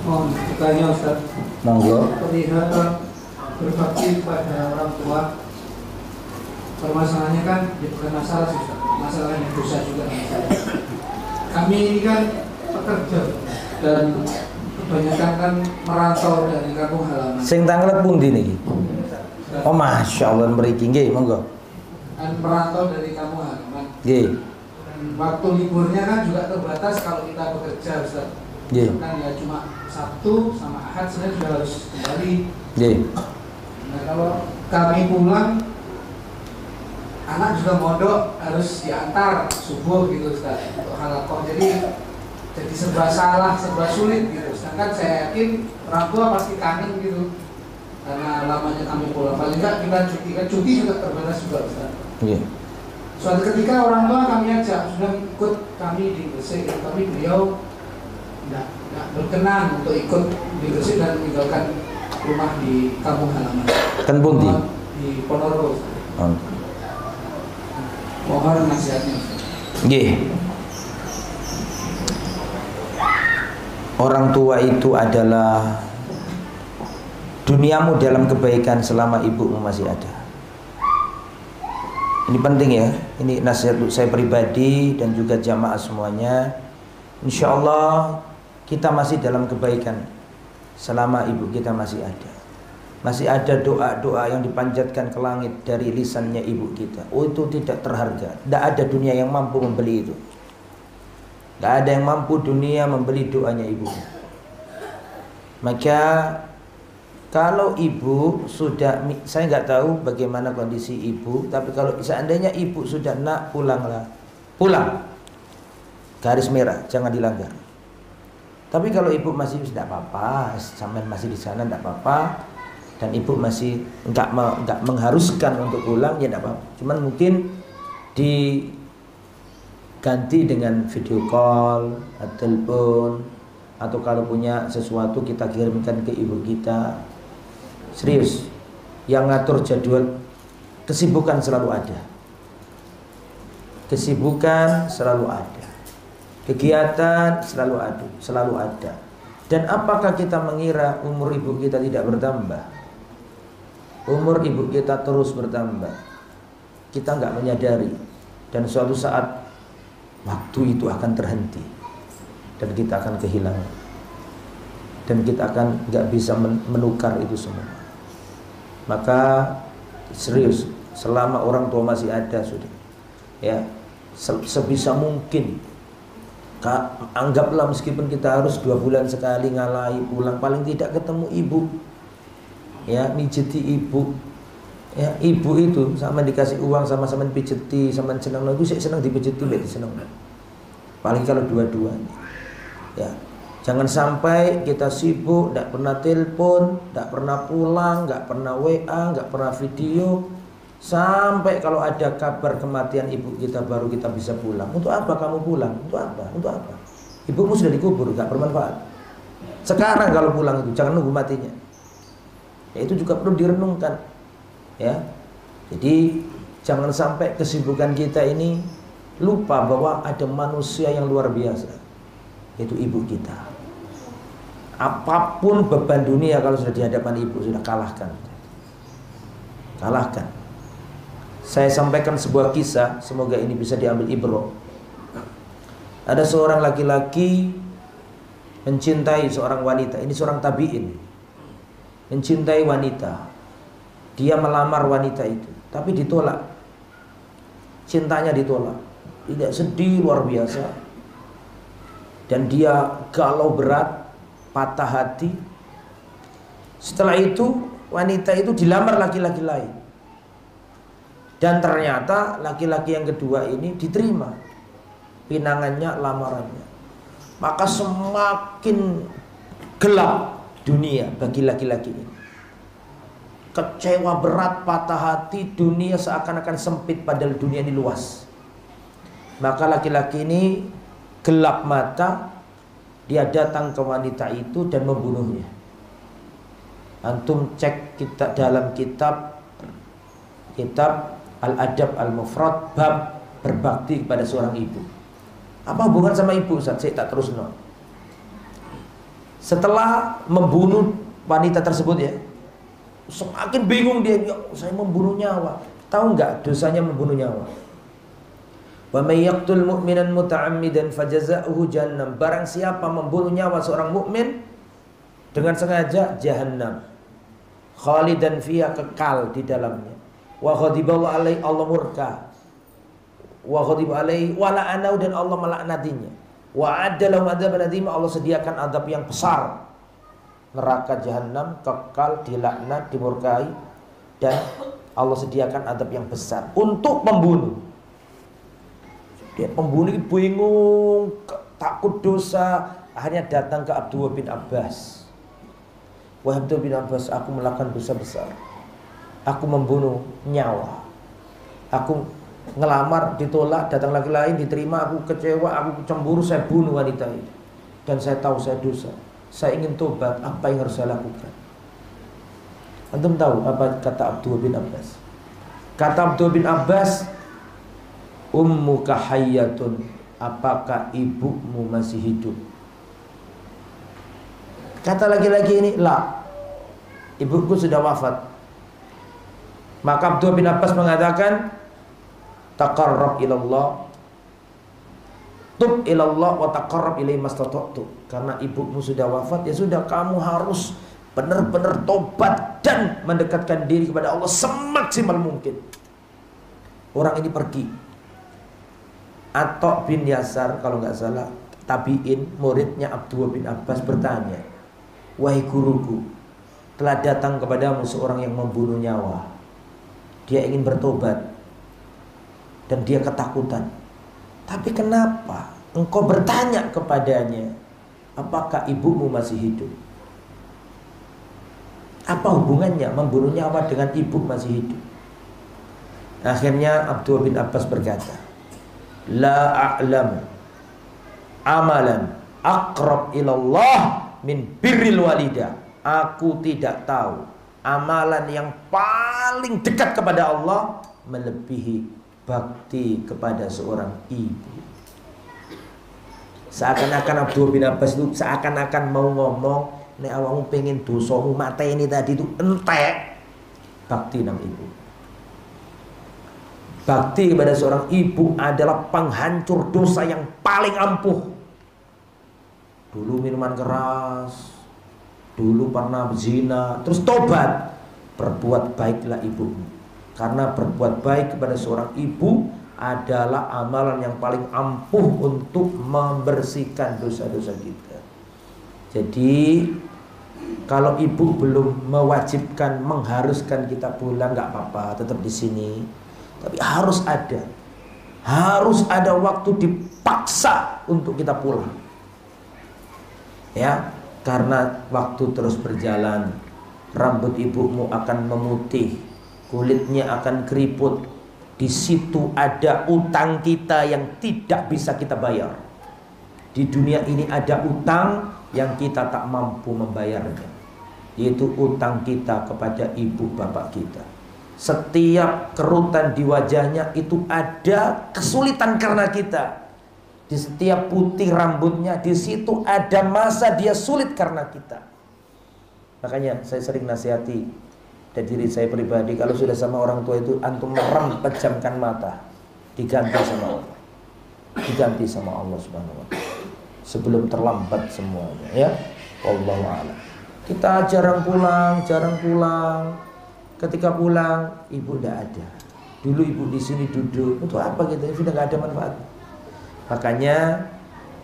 Mohon bertanya Ustaz. Monggo. Perihal berbakti pada orang tua, permasalahannya kan bukan masalah sih Ustaz, masalahnya dosa juga. Kami ini kan pekerja dan kebanyakan kan merantau dari kampung halaman. Sing tanglet pundi niki? Oh masya Allah mriki nggih monggo. Dan merantau dari kampung halaman. Nggih. Waktu liburnya kan juga terbatas kalau kita bekerja Ustaz. Nggih. Kan ya cuma Sabtu sama Ahad sebenarnya sudah harus kembali. Nggih. Nah kalau kami pulang, anak juga mondok harus diantar subuh gitu Ustaz untuk halakoh, jadi serba salah, serba sulit gitu. Sedangkan saya yakin orang tua pasti kangen gitu karena lamanya kami pulang. Paling enggak kita cuti, kan cuti juga terbatas juga Ustaz. Nggih. Suatu ketika orang tua kami ajak sudah ikut kami di Gresik, tapi beliau tidak berkenan untuk ikut di Gresik dan meninggalkan rumah di kampung halaman. Ten pundi? Di Ponorogo. Oh. Mohon nasihatnya. Nggih. Orang tua itu adalah duniamu dalam kebaikan selama ibumu masih ada. Ini penting ya. Ini nasihat saya pribadi dan juga jamaah semuanya. Insya Allah kita masih dalam kebaikan selama ibu kita masih ada. Masih ada doa-doa yang dipanjatkan ke langit dari lisannya ibu kita. Oh itu tidak terharga. Tidak ada dunia yang mampu membeli itu. Tidak ada yang mampu dunia membeli doanya ibu. Maka kalau ibu sudah, saya nggak tahu bagaimana kondisi ibu, tapi kalau seandainya ibu sudah nak pulanglah, pulang. Garis merah, jangan dilanggar. Tapi kalau ibu masih tidak apa-apa, sampai masih di sana tidak apa-apa, dan ibu masih nggak mengharuskan untuk pulang, ya tidak apa-apa. Cuman mungkin diganti dengan video call, atau telepon, atau kalau punya sesuatu kita kirimkan ke ibu kita. Serius, yang ngatur jadwal kesibukan selalu ada. Kesibukan selalu ada. Kegiatan selalu ada. Dan apakah kita mengira umur ibu kita tidak bertambah? Umur ibu kita terus bertambah. Kita nggak menyadari. Dan suatu saat waktu itu akan terhenti. Dan kita akan kehilangan. Dan kita akan nggak bisa menukar itu semua. Maka serius, selama orang tua masih ada sudah, ya sebisa mungkin anggaplah meskipun kita harus 2 bulan sekali ngalai pulang, paling tidak ketemu ibu, ya mijiti ibu, ya ibu itu sama dikasih uang sama-sama pijeti, sama senang lagu sih senang dipijeti, lebih senang. Paling kalau dua-duanya, ya. Jangan sampai kita sibuk, tidak pernah telepon, tidak pernah pulang, nggak pernah WA, nggak pernah video. Sampai kalau ada kabar kematian ibu kita baru kita bisa pulang. Untuk apa kamu pulang? Untuk apa? Untuk apa? Ibumu sudah dikubur, nggak bermanfaat. Sekarang kalau pulang itu jangan nunggu matinya. Ya, itu juga perlu direnungkan. Ya, jadi jangan sampai kesibukan kita ini lupa bahwa ada manusia yang luar biasa, yaitu ibu kita. Apapun beban dunia kalau sudah di hadapan ibu sudah kalahkan. Kalahkan. Saya sampaikan sebuah kisah, semoga ini bisa diambil ibrah. Ada seorang laki-laki mencintai seorang wanita. Ini seorang tabi'in. Mencintai wanita. Dia melamar wanita itu, tapi ditolak. Cintanya ditolak. Tidak, sedih luar biasa. Dan dia galau berat, patah hati. Setelah itu wanita itu dilamar laki-laki lain. Dan ternyata laki-laki yang kedua ini diterima pinangannya, lamarannya. Maka semakin gelap dunia bagi laki-laki ini. Kecewa berat, patah hati, dunia seakan-akan sempit padahal dunia ini luas. Maka laki-laki ini gelap mata, dia datang ke wanita itu dan membunuhnya. Antum cek kita dalam kitab Al-Adab Al-Mufrad bab berbakti kepada seorang ibu. Apa hubungan sama ibu, Ustaz? Saya tak terus no. Setelah membunuh wanita tersebut ya, semakin bingung dia, ya, saya membunuh nyawa. Tahu nggak dosanya membunuh nyawa? Wa may yaqtul mu'minan muta'ammidan fajaza'uhu jahannam. Barang siapa membunuh nyawa seorang mukmin dengan sengaja, jahannam. Khalidan fiha, kekal di dalamnya. Wa ghadiballahu alaihi, Allah murka. Wa ghadiba alaihi wa la'anahu, dan Allah melaknatinya. Wa adalahum adzaban adzima, Allah sediakan azab yang besar. Neraka jahanam, kekal, dilaknat, dimurkai, dan Allah sediakan azab yang besar untuk pembunuh. Dia pembunuh bingung, takut dosa, akhirnya datang ke Abdullah bin Abbas. Wahai Abdullah bin Abbas, aku melakukan dosa besar. Aku membunuh nyawa. Aku ngelamar, ditolak, datang lagi lain, diterima, aku kecewa, aku cemburu, saya bunuh wanita ini. Dan saya tahu saya dosa. Saya ingin tobat, apa yang harus saya lakukan? Antum tahu apa kata Abdullah bin Abbas? Kata Abdullah bin Abbas, ummuka hayyatun, apakah ibumu masih hidup? Kata laki-laki ini, la, ibuku sudah wafat. Maka Abdullah bin Abbas mengatakan, taqarrab ilallah, tub ilallah wa taqarrab ilaihi mastata'tu. Karena ibumu sudah wafat, ya sudah, kamu harus benar-benar tobat dan mendekatkan diri kepada Allah semaksimal mungkin. Orang ini pergi. Atok bin Yasar, kalau nggak salah, tabi'in, muridnya Abdullah bin Abbas, bertanya, wahai guruku, telah datang kepadamu seorang yang membunuh nyawa. Dia ingin bertobat dan dia ketakutan. Tapi kenapa engkau bertanya kepadanya, apakah ibumu masih hidup? Apa hubungannya membunuh nyawa dengan ibu masih hidup? Akhirnya Abdullah bin Abbas berkata, la a'lam amalan aqrab ilallah min birril walidah. Aku tidak tahu amalan yang paling dekat kepada Allah melebihi bakti kepada seorang ibu. Seakan-akan Abdullah bin Abbas itu seakan-akan mau ngomong, nek awakmu pengen dosamu mateni tadi itu entek bakti nang ibu. Bakti kepada seorang ibu adalah penghancur dosa yang paling ampuh. Dulu minuman keras, dulu pernah zina, terus tobat, berbuat baiklah ibumu. Karena berbuat baik kepada seorang ibu adalah amalan yang paling ampuh untuk membersihkan dosa-dosa kita. Jadi kalau ibu belum mewajibkan, mengharuskan kita pulang, nggak apa-apa, tetap di sini. Tapi harus ada waktu dipaksa untuk kita pulang. Ya, karena waktu terus berjalan, rambut ibumu akan memutih, kulitnya akan keriput. Di situ ada utang kita yang tidak bisa kita bayar. Di dunia ini ada utang yang kita tak mampu membayarnya, yaitu utang kita kepada ibu bapak kita. Setiap kerutan di wajahnya itu ada kesulitan karena kita. Di setiap putih rambutnya, di situ ada masa dia sulit karena kita. Makanya saya sering nasihati dari diri saya pribadi, kalau sudah sama orang tua itu antum merem, pejamkan mata, diganti sama Allah, diganti sama Allah Subhanahu wa ta'ala sebelum terlambat semuanya, ya. Wallahu a'lam. Kita jarang pulang. Ketika pulang, ibu tidak ada. Dulu ibu di sini duduk, itu apa gitu? Sudah nggak ada manfaat. Makanya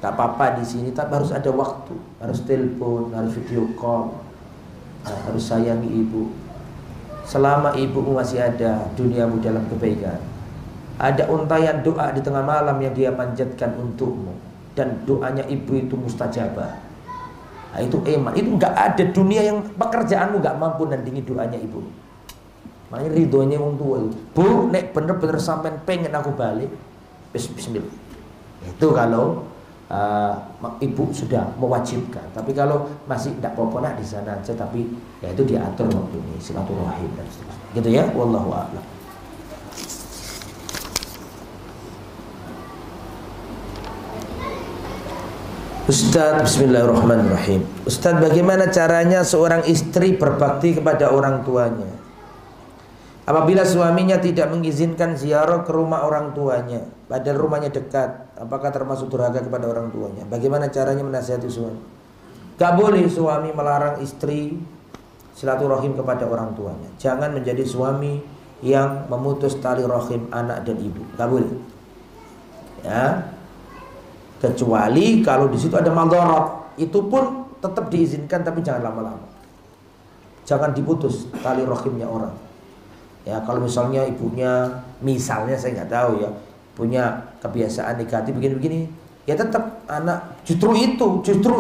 tak apa-apa di sini, tapi harus ada waktu, harus telepon, harus video call, harus sayangi ibu. Selama ibumu masih ada, duniamu dalam kebaikan. Ada untayan doa di tengah malam yang dia panjatkan untukmu, dan doanya ibu itu mustajabah. Nah, itu iman. Itu nggak ada dunia yang pekerjaanmu nggak mampu nandingi doanya ibu. Makanya ridhonya wong tua itu, bu, nek bener-bener sampean pengen aku balik, bismillah. Itu kalau ibu sudah mewajibkan. Tapi kalau masih tidak apa-apa nak di sana aja, tapi ya itu diatur waktu ini silaturahim dan seterusnya. Gitu ya, wallahu a'lam. Ustaz, bismillahirrahmanirrahim. Ustaz, bagaimana caranya seorang istri berbakti kepada orang tuanya apabila suaminya tidak mengizinkan ziarah ke rumah orang tuanya, padahal rumahnya dekat? Apakah termasuk durhaka kepada orang tuanya? Bagaimana caranya menasihati suami? Gak boleh suami melarang istri silaturahim kepada orang tuanya. Jangan menjadi suami yang memutus tali rahim anak dan ibu. Gak boleh. Ya. Kecuali kalau di situ ada madharat, itu pun tetap diizinkan, tapi jangan lama-lama. Jangan diputus tali rahimnya orang. Ya, kalau misalnya ibunya, misalnya saya nggak tahu ya, punya kebiasaan negatif begini-begini, ya tetap anak justru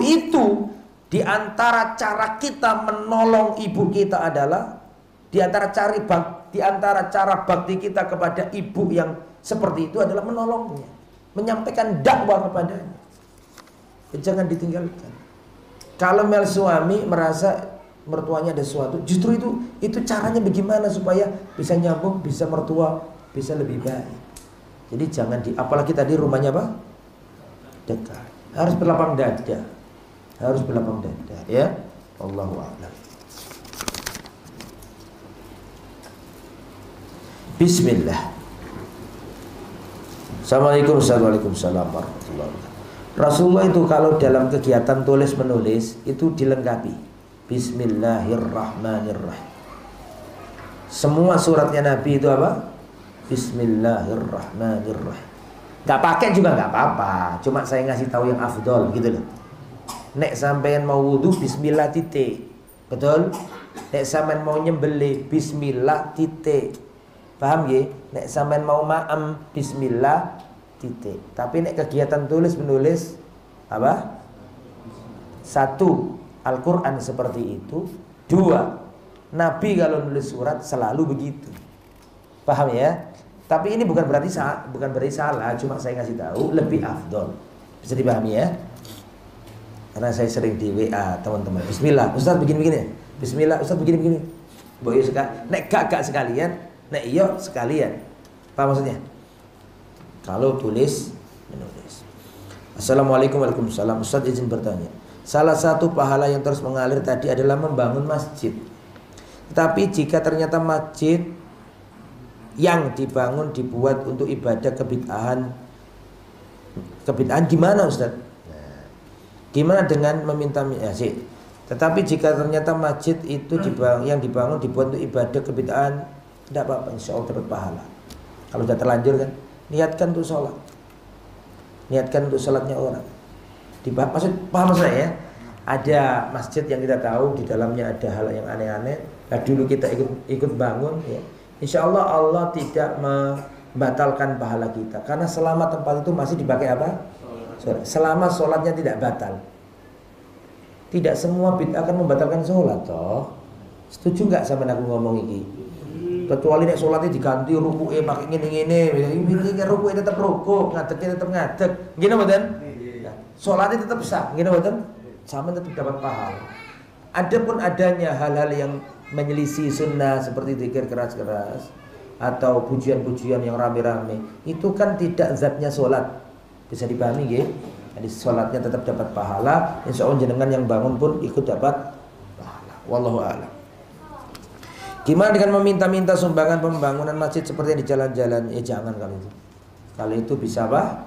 itu di antara cara kita menolong ibu kita adalah di antara cara bakti kita kepada ibu yang seperti itu adalah menolongnya, menyampaikan dakwah kepadanya. Jangan ditinggalkan. Kalau suami merasa mertuanya ada sesuatu, justru itu caranya bagaimana supaya bisa nyambung, bisa mertua bisa lebih baik. Jadi jangan apalagi tadi rumahnya apa? Dekat. Harus berlapang dada. Ya. Allahu a'lam. Bismillah. Assalamualaikum warahmatullahi wabarakatuh. Rasulullah itu kalau dalam kegiatan tulis menulis itu dilengkapi Bismillahirrahmanirrahim. Semua suratnya Nabi itu apa? Bismillahirrahmanirrahim. Gak pakai juga gak apa-apa, cuma saya ngasih tahu yang afdol gitu loh. Nek sampean mau wudu bismillah titik. Betul? Nek sampean mau nyembelih bismillah titik. Paham ya? Nek sampean mau ma'am bismillah titik. Tapi nek kegiatan tulis menulis apa? 1, Al-Quran seperti itu. 2, Nabi kalau nulis surat selalu begitu. Paham ya? Tapi ini bukan berarti salah, cuma saya ngasih tahu lebih afdol. Bisa dipahami ya? Karena saya sering di WA teman-teman. Bismillah, Ustaz begini-begini. Bismillah, Ustaz begini-begini. Boyo nek gak sekalian, nek iyo sekalian. Apa maksudnya? Kalau tulis menulis. Assalamualaikum warahmatullahi wabarakatuh. Ustaz izin bertanya. Salah satu pahala yang terus mengalir tadi adalah membangun masjid. Tetapi jika ternyata masjid yang dibangun dibuat untuk ibadah kebid'ahan gimana Ustaz? Gimana dengan meminta sih? Tetapi jika ternyata masjid itu yang dibangun dibuat untuk ibadah kebid'ahan, tidak apa-apa, insya Allah dapat pahala. Kalau sudah terlanjur kan, niatkan untuk sholat, niatkan untuk sholatnya orang. Paham saya ya? Ada masjid yang kita tahu di dalamnya ada hal yang aneh-aneh. Nah, dulu kita ikut bangun, ya. Insya Allah Allah tidak membatalkan pahala kita, karena selama tempat itu masih dipakai apa? Selama sholatnya tidak batal. Tidak semua bid'ah akan membatalkan sholat toh. Setuju nggak sama aku ngomong ini? Kecuali nek sholatnya diganti rukuke pakai ngene-ngene, rukuke tetap ruku, ngadegnya tetap ngadeg. Gini mboten? Sholatnya tetap sah, gini mboten? Sama tetap dapat pahala. Adapun adanya hal-hal yang menyelisih sunnah seperti zikir keras-keras atau pujian-pujian yang rame-rame, itu kan tidak zatnya sholat. Bisa dipahami ya? Jadi sholatnya tetap dapat pahala. Insya Allah jenengan yang bangun pun ikut dapat pahala. Wallahu a'lam. Gimana dengan meminta-minta sumbangan pembangunan masjid seperti di jalan-jalan? Ya jangan kalau itu. Kalau itu bisa apa?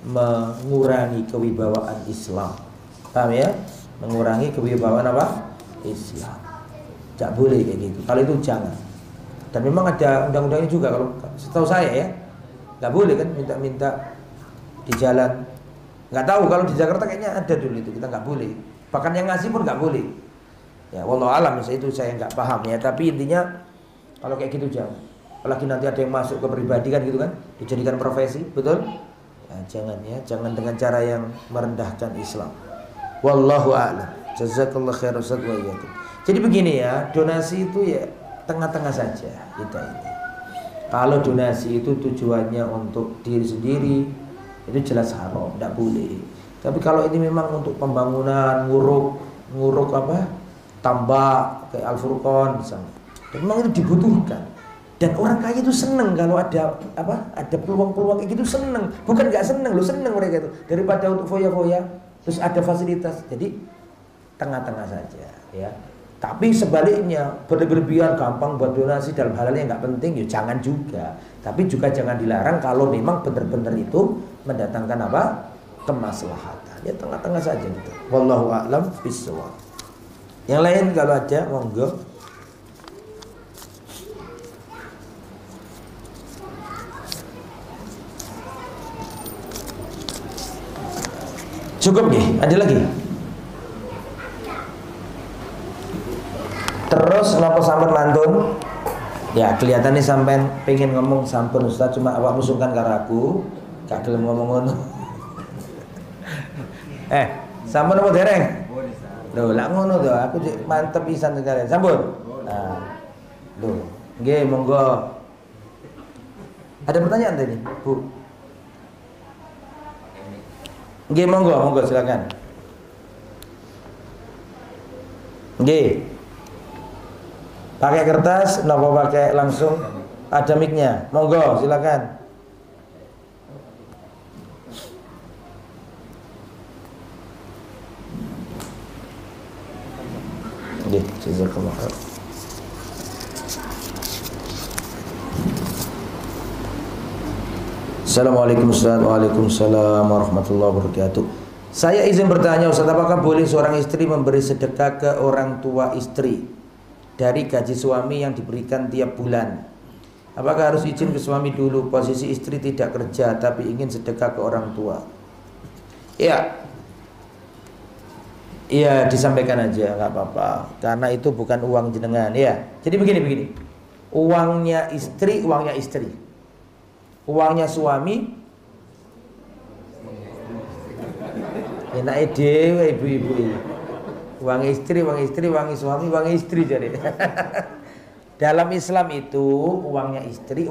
Mengurangi kewibawaan Islam. Paham ya? Mengurangi kewibawaan apa? Islam. Tak boleh kayak gitu. Kalau itu jangan. Dan memang ada undang-undangnya juga, kalau setahu saya ya, nggak boleh kan minta-minta di jalan. Nggak tahu kalau di Jakarta kayaknya ada dulu itu, kita nggak boleh. Bahkan yang ngasih pun nggak boleh. Ya wallahu alam, itu saya nggak paham ya. Tapi intinya kalau kayak gitu jangan. Apalagi nanti ada yang masuk ke pribadi kan gitu kan, dijadikan profesi, betul? Ya, jangan ya, jangan dengan cara yang merendahkan Islam. Wallahu a'lam. Jazakallahu khairan Ustaz wa iyyakum. Jadi begini ya, donasi itu ya tengah-tengah saja kita ini. Kalau donasi itu tujuannya untuk diri sendiri, itu jelas haram, tidak boleh. Tapi kalau ini memang untuk pembangunan, nguruk apa, tambak kayak Al-Furqan misalnya, dan memang itu dibutuhkan. Dan orang kaya itu seneng kalau ada apa, ada peluang-peluang kayak gitu, seneng. Bukan nggak seneng, lo seneng mereka itu daripada untuk foya-foya, terus ada fasilitas. Jadi tengah-tengah saja, ya. Tapi sebaliknya berlebihan gampang buat donasi dalam hal yang nggak penting, ya jangan juga. Tapi juga jangan dilarang kalau memang benar-benar itu mendatangkan apa, kemaslahatan. Ya tengah-tengah saja gitu. Wallahu a'lam bishawab. Yang lain kalau ada monggo. Cukup nih, ada lagi? Terus kenapa sampun mantun? Ya kelihatannya sampean pengen ngomong sampun Ustaz, cuma awak musungkan karo aku, gak gelem ngomong ngono. Sampun apa dereng? Loh, lak ngono to, aku mantep pisan sekalian. Sampun. Nah. Loh, nggih monggo. Ada pertanyaan tadi, Bu? Nggih monggo silakan. Nggih. Pakai kertas, nopo pakai langsung? Ada mic-nya. Monggo, silakan. Nggih, jazakallahu khair. Assalamualaikum Ustaz. Waalaikumsalam warahmatullahi wabarakatuh. Saya izin bertanya Ustaz, apakah boleh seorang istri memberi sedekah ke orang tua istri dari gaji suami yang diberikan tiap bulan? Apakah harus izin ke suami dulu? Posisi istri tidak kerja tapi ingin sedekah ke orang tua. Iya disampaikan aja, nggak apa-apa. Karena itu bukan uang jenengan, ya. Jadi begini. Uangnya istri, uangnya suami. Enak dhewe ibu-ibu ini. Uang istri, uang suami, uang istri jadi. Dalam Islam itu uangnya istri.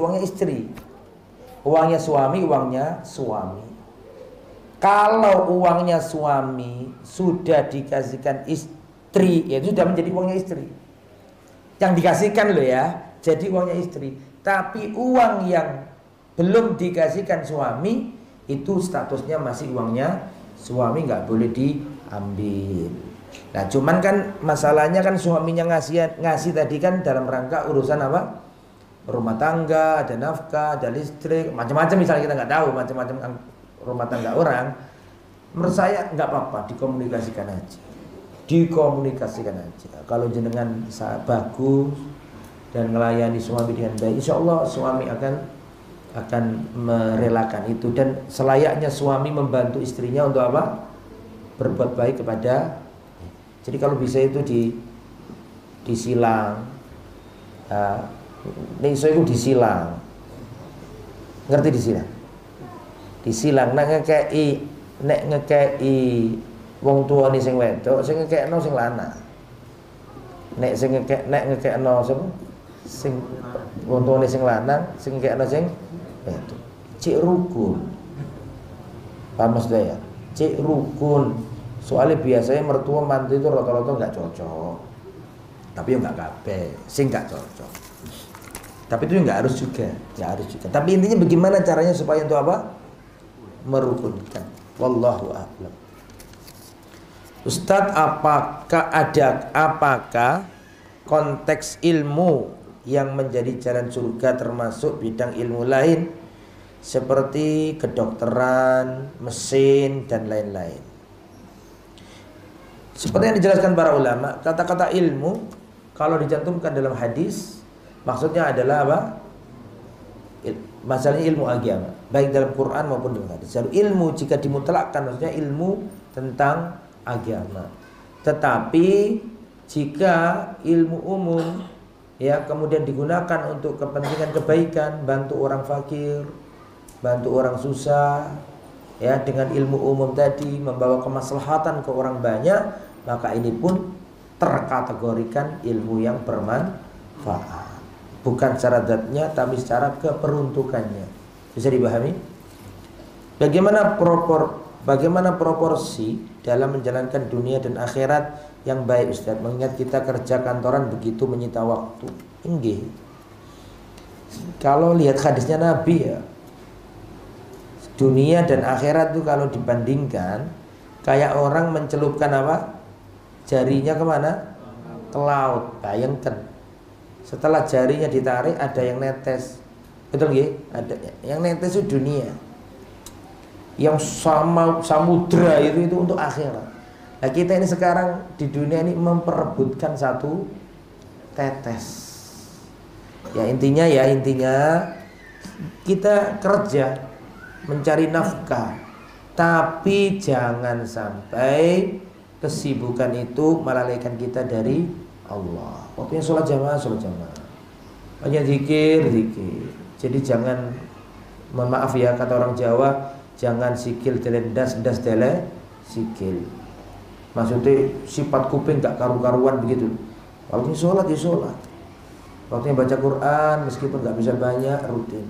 Uangnya suami, uangnya suami. Kalau uangnya suami sudah dikasihkan istri, ya sudah menjadi uangnya istri. Yang dikasihkan loh ya, jadi uangnya istri. Tapi uang yang belum dikasihkan suami itu statusnya masih uangnya suami, nggak boleh diambil. Nah cuman kan masalahnya kan suaminya ngasih tadi kan dalam rangka urusan apa? Rumah tangga, ada nafkah, ada listrik, macam-macam misalnya kita nggak tahu macam-macam rumah tangga orang. Menurut saya nggak apa-apa, dikomunikasikan aja. Kalau jenengan bagus dan melayani suami dengan baik, insya Allah suami akan merelakan itu. Dan selayaknya suami membantu istrinya untuk apa? Berbuat baik kepada. Jadi kalau bisa itu disilang. Iso itu disilang. Ngerti disilang? Disilang nek ngekei wong tuane sing wedok, sing ngekekno sing lanang. Nek ngekekno sing wong tuane sing lanang, sing ngekekno sing wedok. Cik rukun. Paham maksudnya ya? Cik rukun. Soalnya biasanya mertua mantu itu rata-rata nggak cocok. Tapi ya nggak kabeh, sing nggak cocok. Tapi itu nggak harus juga. Tapi intinya bagaimana caranya supaya untuk apa? Merukunkan. Wallahu a'lam. Ustadz, apakah konteks ilmu yang menjadi jalan surga termasuk bidang ilmu lain seperti kedokteran, mesin dan lain-lain? Seperti yang dijelaskan para ulama, kata-kata ilmu kalau dicantumkan dalam hadis maksudnya adalah apa? Masalahnya ilmu agama, baik dalam Quran maupun dalam hadis. Jadi ilmu jika dimutlakkan maksudnya ilmu tentang agama. Tetapi jika ilmu umum ya kemudian digunakan untuk kepentingan kebaikan, bantu orang fakir, bantu orang susah, ya dengan ilmu umum tadi membawa kemaslahatan ke orang banyak, maka ini pun terkategorikan ilmu yang bermanfaat. Bukan secara zatnya tapi secara keperuntukannya. Bisa dipahami? Bagaimana proporsi dalam menjalankan dunia dan akhirat yang baik Ustaz? Mengingat kita kerja kantoran begitu menyita waktu. Inggih. Kalau lihat hadisnya Nabi ya, dunia dan akhirat itu kalau dibandingkan kayak orang mencelupkan apa? Jarinya kemana? Ke laut. Bayangkan. Setelah jarinya ditarik ada yang netes. Betul nggih? Ada yang netes itu dunia. Yang sama samudra itu untuk akhirat. Nah, kita ini sekarang di dunia ini memperebutkan satu tetes. Ya intinya kita kerja mencari nafkah, tapi jangan sampai kesibukan itu melalaikan kita dari Allah. Waktunya sholat jamaah, hanya zikir. Jadi jangan, mohon maaf ya kata orang Jawa, jangan sikil delendas dele sikil. Maksudnya sifat kuping gak karu-karuan begitu. Waktunya sholat ya sholat, waktunya baca Quran meskipun gak bisa banyak, rutin.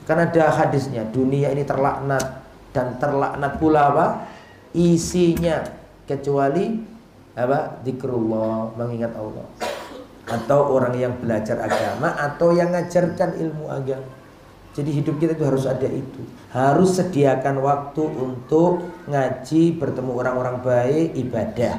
Karena ada hadisnya, dunia ini terlaknat, dan terlaknat pula apa? Isinya, kecuali apa? Zikrullah, mengingat Allah, atau orang yang belajar agama, atau yang ngajarkan ilmu agama. Jadi hidup kita itu harus ada itu. Harus sediakan waktu untuk ngaji, bertemu orang-orang baik, ibadah.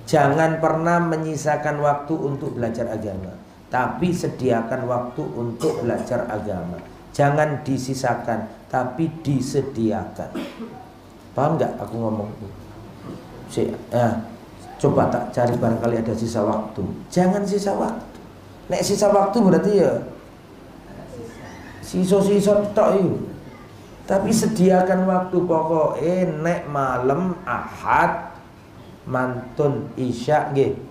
Jangan pernah menyisakan waktu untuk belajar agama, tapi sediakan waktu untuk belajar agama. Jangan disisakan, tapi disediakan. Paham nggak aku ngomong? Coba tak cari barangkali ada sisa waktu. Jangan sisa waktu. Nek sisa waktu berarti ya sisa tok itu. Tapi sediakan waktu, pokoknya nek malam Ahad mantun isya nggih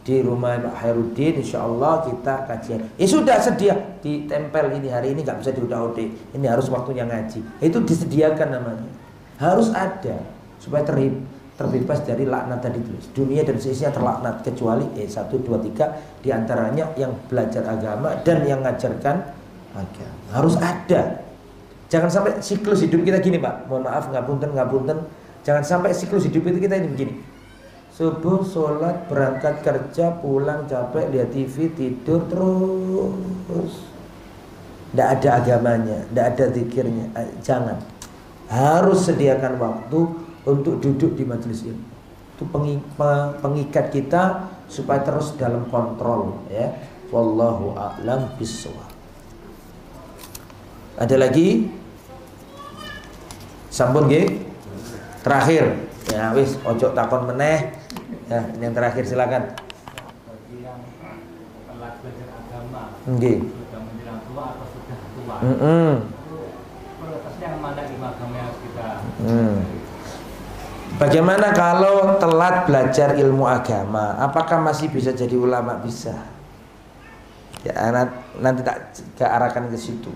di rumah Pak Hairudin, insyaallah kita kajian. Sudah sedia, ditempel ini hari ini nggak bisa diudah-udah. Ini harus waktunya ngaji. Itu disediakan namanya. Harus ada supaya terbebas dari laknat tadi itu. Dunia dan seisinya terlaknat kecuali 1, 2, 3 diantaranya yang belajar agama dan yang ngajarkan agama. Harus ada. Jangan sampai siklus hidup kita gini Pak. Mohon maaf, ngapunten. Jangan sampai siklus hidup itu kita ini begini. Subuh, sholat, berangkat kerja, pulang capek, lihat TV, tidur terus. Tidak ada agamanya, tidak ada zikirnya. Jangan. Harus sediakan waktu untuk duduk di majelis ilmu. Itu pengikat kita supaya terus dalam kontrol ya. Wallahu a'lam bishawab. Ada lagi? Sampun nggih? Terakhir. Ya wis ojo takon meneh. Ya, ini yang terakhir silakan. Bagi yang telah belajar agama, Nggih. sudah menjelang tua atau sudah tua, prioritasnya yang mana ilmu agama yang harus kita Bagaimana kalau telat belajar ilmu agama? Apakah masih bisa jadi ulama? Bisa. Ya, nanti tak arahkan ke situ.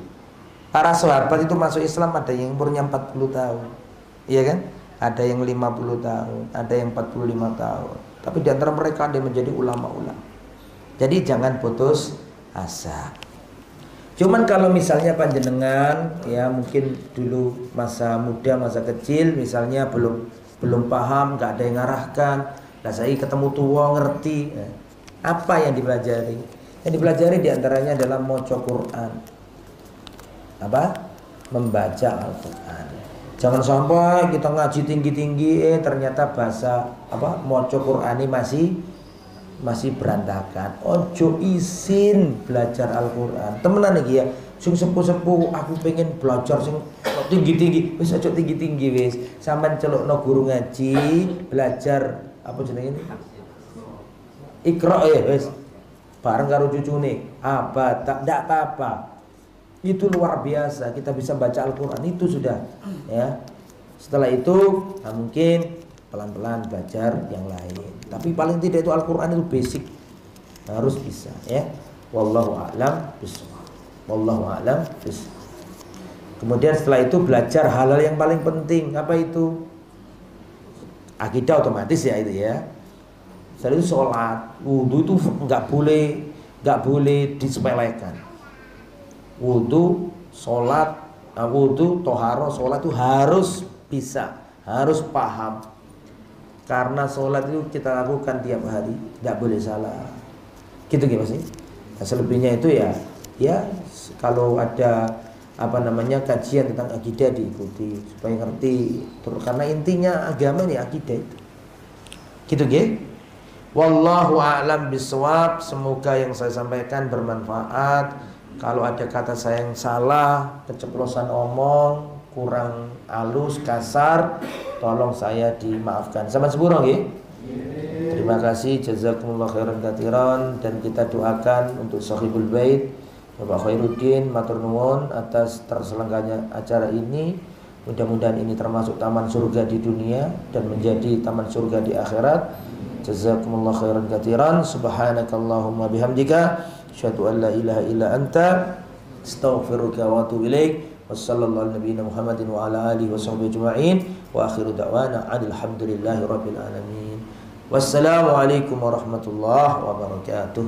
Para sahabat itu masuk Islam ada yang umurnya 40 tahun. Iya kan? Ada yang 50 tahun, ada yang 45 tahun. Tapi di antara mereka ada yang menjadi ulama-ulama. Jadi jangan putus asa. Cuman kalau misalnya panjenengan ya mungkin dulu masa muda, masa kecil misalnya belum paham, nggak ada yang ngarahkan. Lah saya ketemu tua ngerti. Apa yang dipelajari? Yang dipelajari diantaranya adalah maca Quran. Apa? Membaca Al-Quran. Jangan sampai kita ngaji tinggi-tinggi ternyata bahasa maca Qur'ani masih berantakan. Ojo izin belajar Al-Qur'an. Temenan iki ya. Sing sepuh-sepuh aku pengen belajar sing tinggi-tinggi. Wis ojo tinggi-tinggi wis. Sampeyan celukno guru ngaji, belajar apa jenenge ini? Iqra ya wis. Bareng karo cucune. Tak ndak apa-apa. Itu luar biasa, kita bisa baca Al-Quran itu sudah ya. Setelah itu mungkin pelan-pelan belajar yang lain. Tapi paling tidak itu Al-Quran itu basic, harus bisa ya. Wallahu a'lam bishawab. Wallahu a'lam bishawab. Kemudian setelah itu belajar hal-hal yang paling penting. Apa itu? Akidah otomatis ya itu ya. Setelah itu sholat, wudu itu nggak boleh disepelekan. Wudu, sholat, wudu, toharo, sholat itu harus bisa, harus paham. Karena sholat itu kita lakukan tiap hari, tidak boleh salah. Gitu gimana sih? Nah, selebihnya itu ya kalau ada kajian tentang akidah diikuti supaya ngerti. Karena intinya agama nih akidah itu. Gitu nggih. Wallahu a'lam bishawab. Semoga yang saya sampaikan bermanfaat. Kalau ada kata saya yang salah, keceplosan omong, kurang halus, kasar, tolong saya dimaafkan. Sama sepuro nggih. Terima kasih, jazakumullah khairan katsiran, dan kita doakan untuk sahibul bait Bapak Khairuddin matur nuwun atas terselenggaranya acara ini. Mudah-mudahan ini termasuk taman surga di dunia dan menjadi taman surga di akhirat. Jazakumullah khairan katsiran. Subhanakallahumma bihamdika asyhadu an la ilaha illa anta astaghfiruka wa atubu ilaik. Wassallallahu ala nabiyyina Muhammadin wa ala alihi washabbihi ajma'in. Wa akhiru da'wana alhamdulillahi rabbil alamin. Wassalamualaikum warahmatullahi wabarakatuh.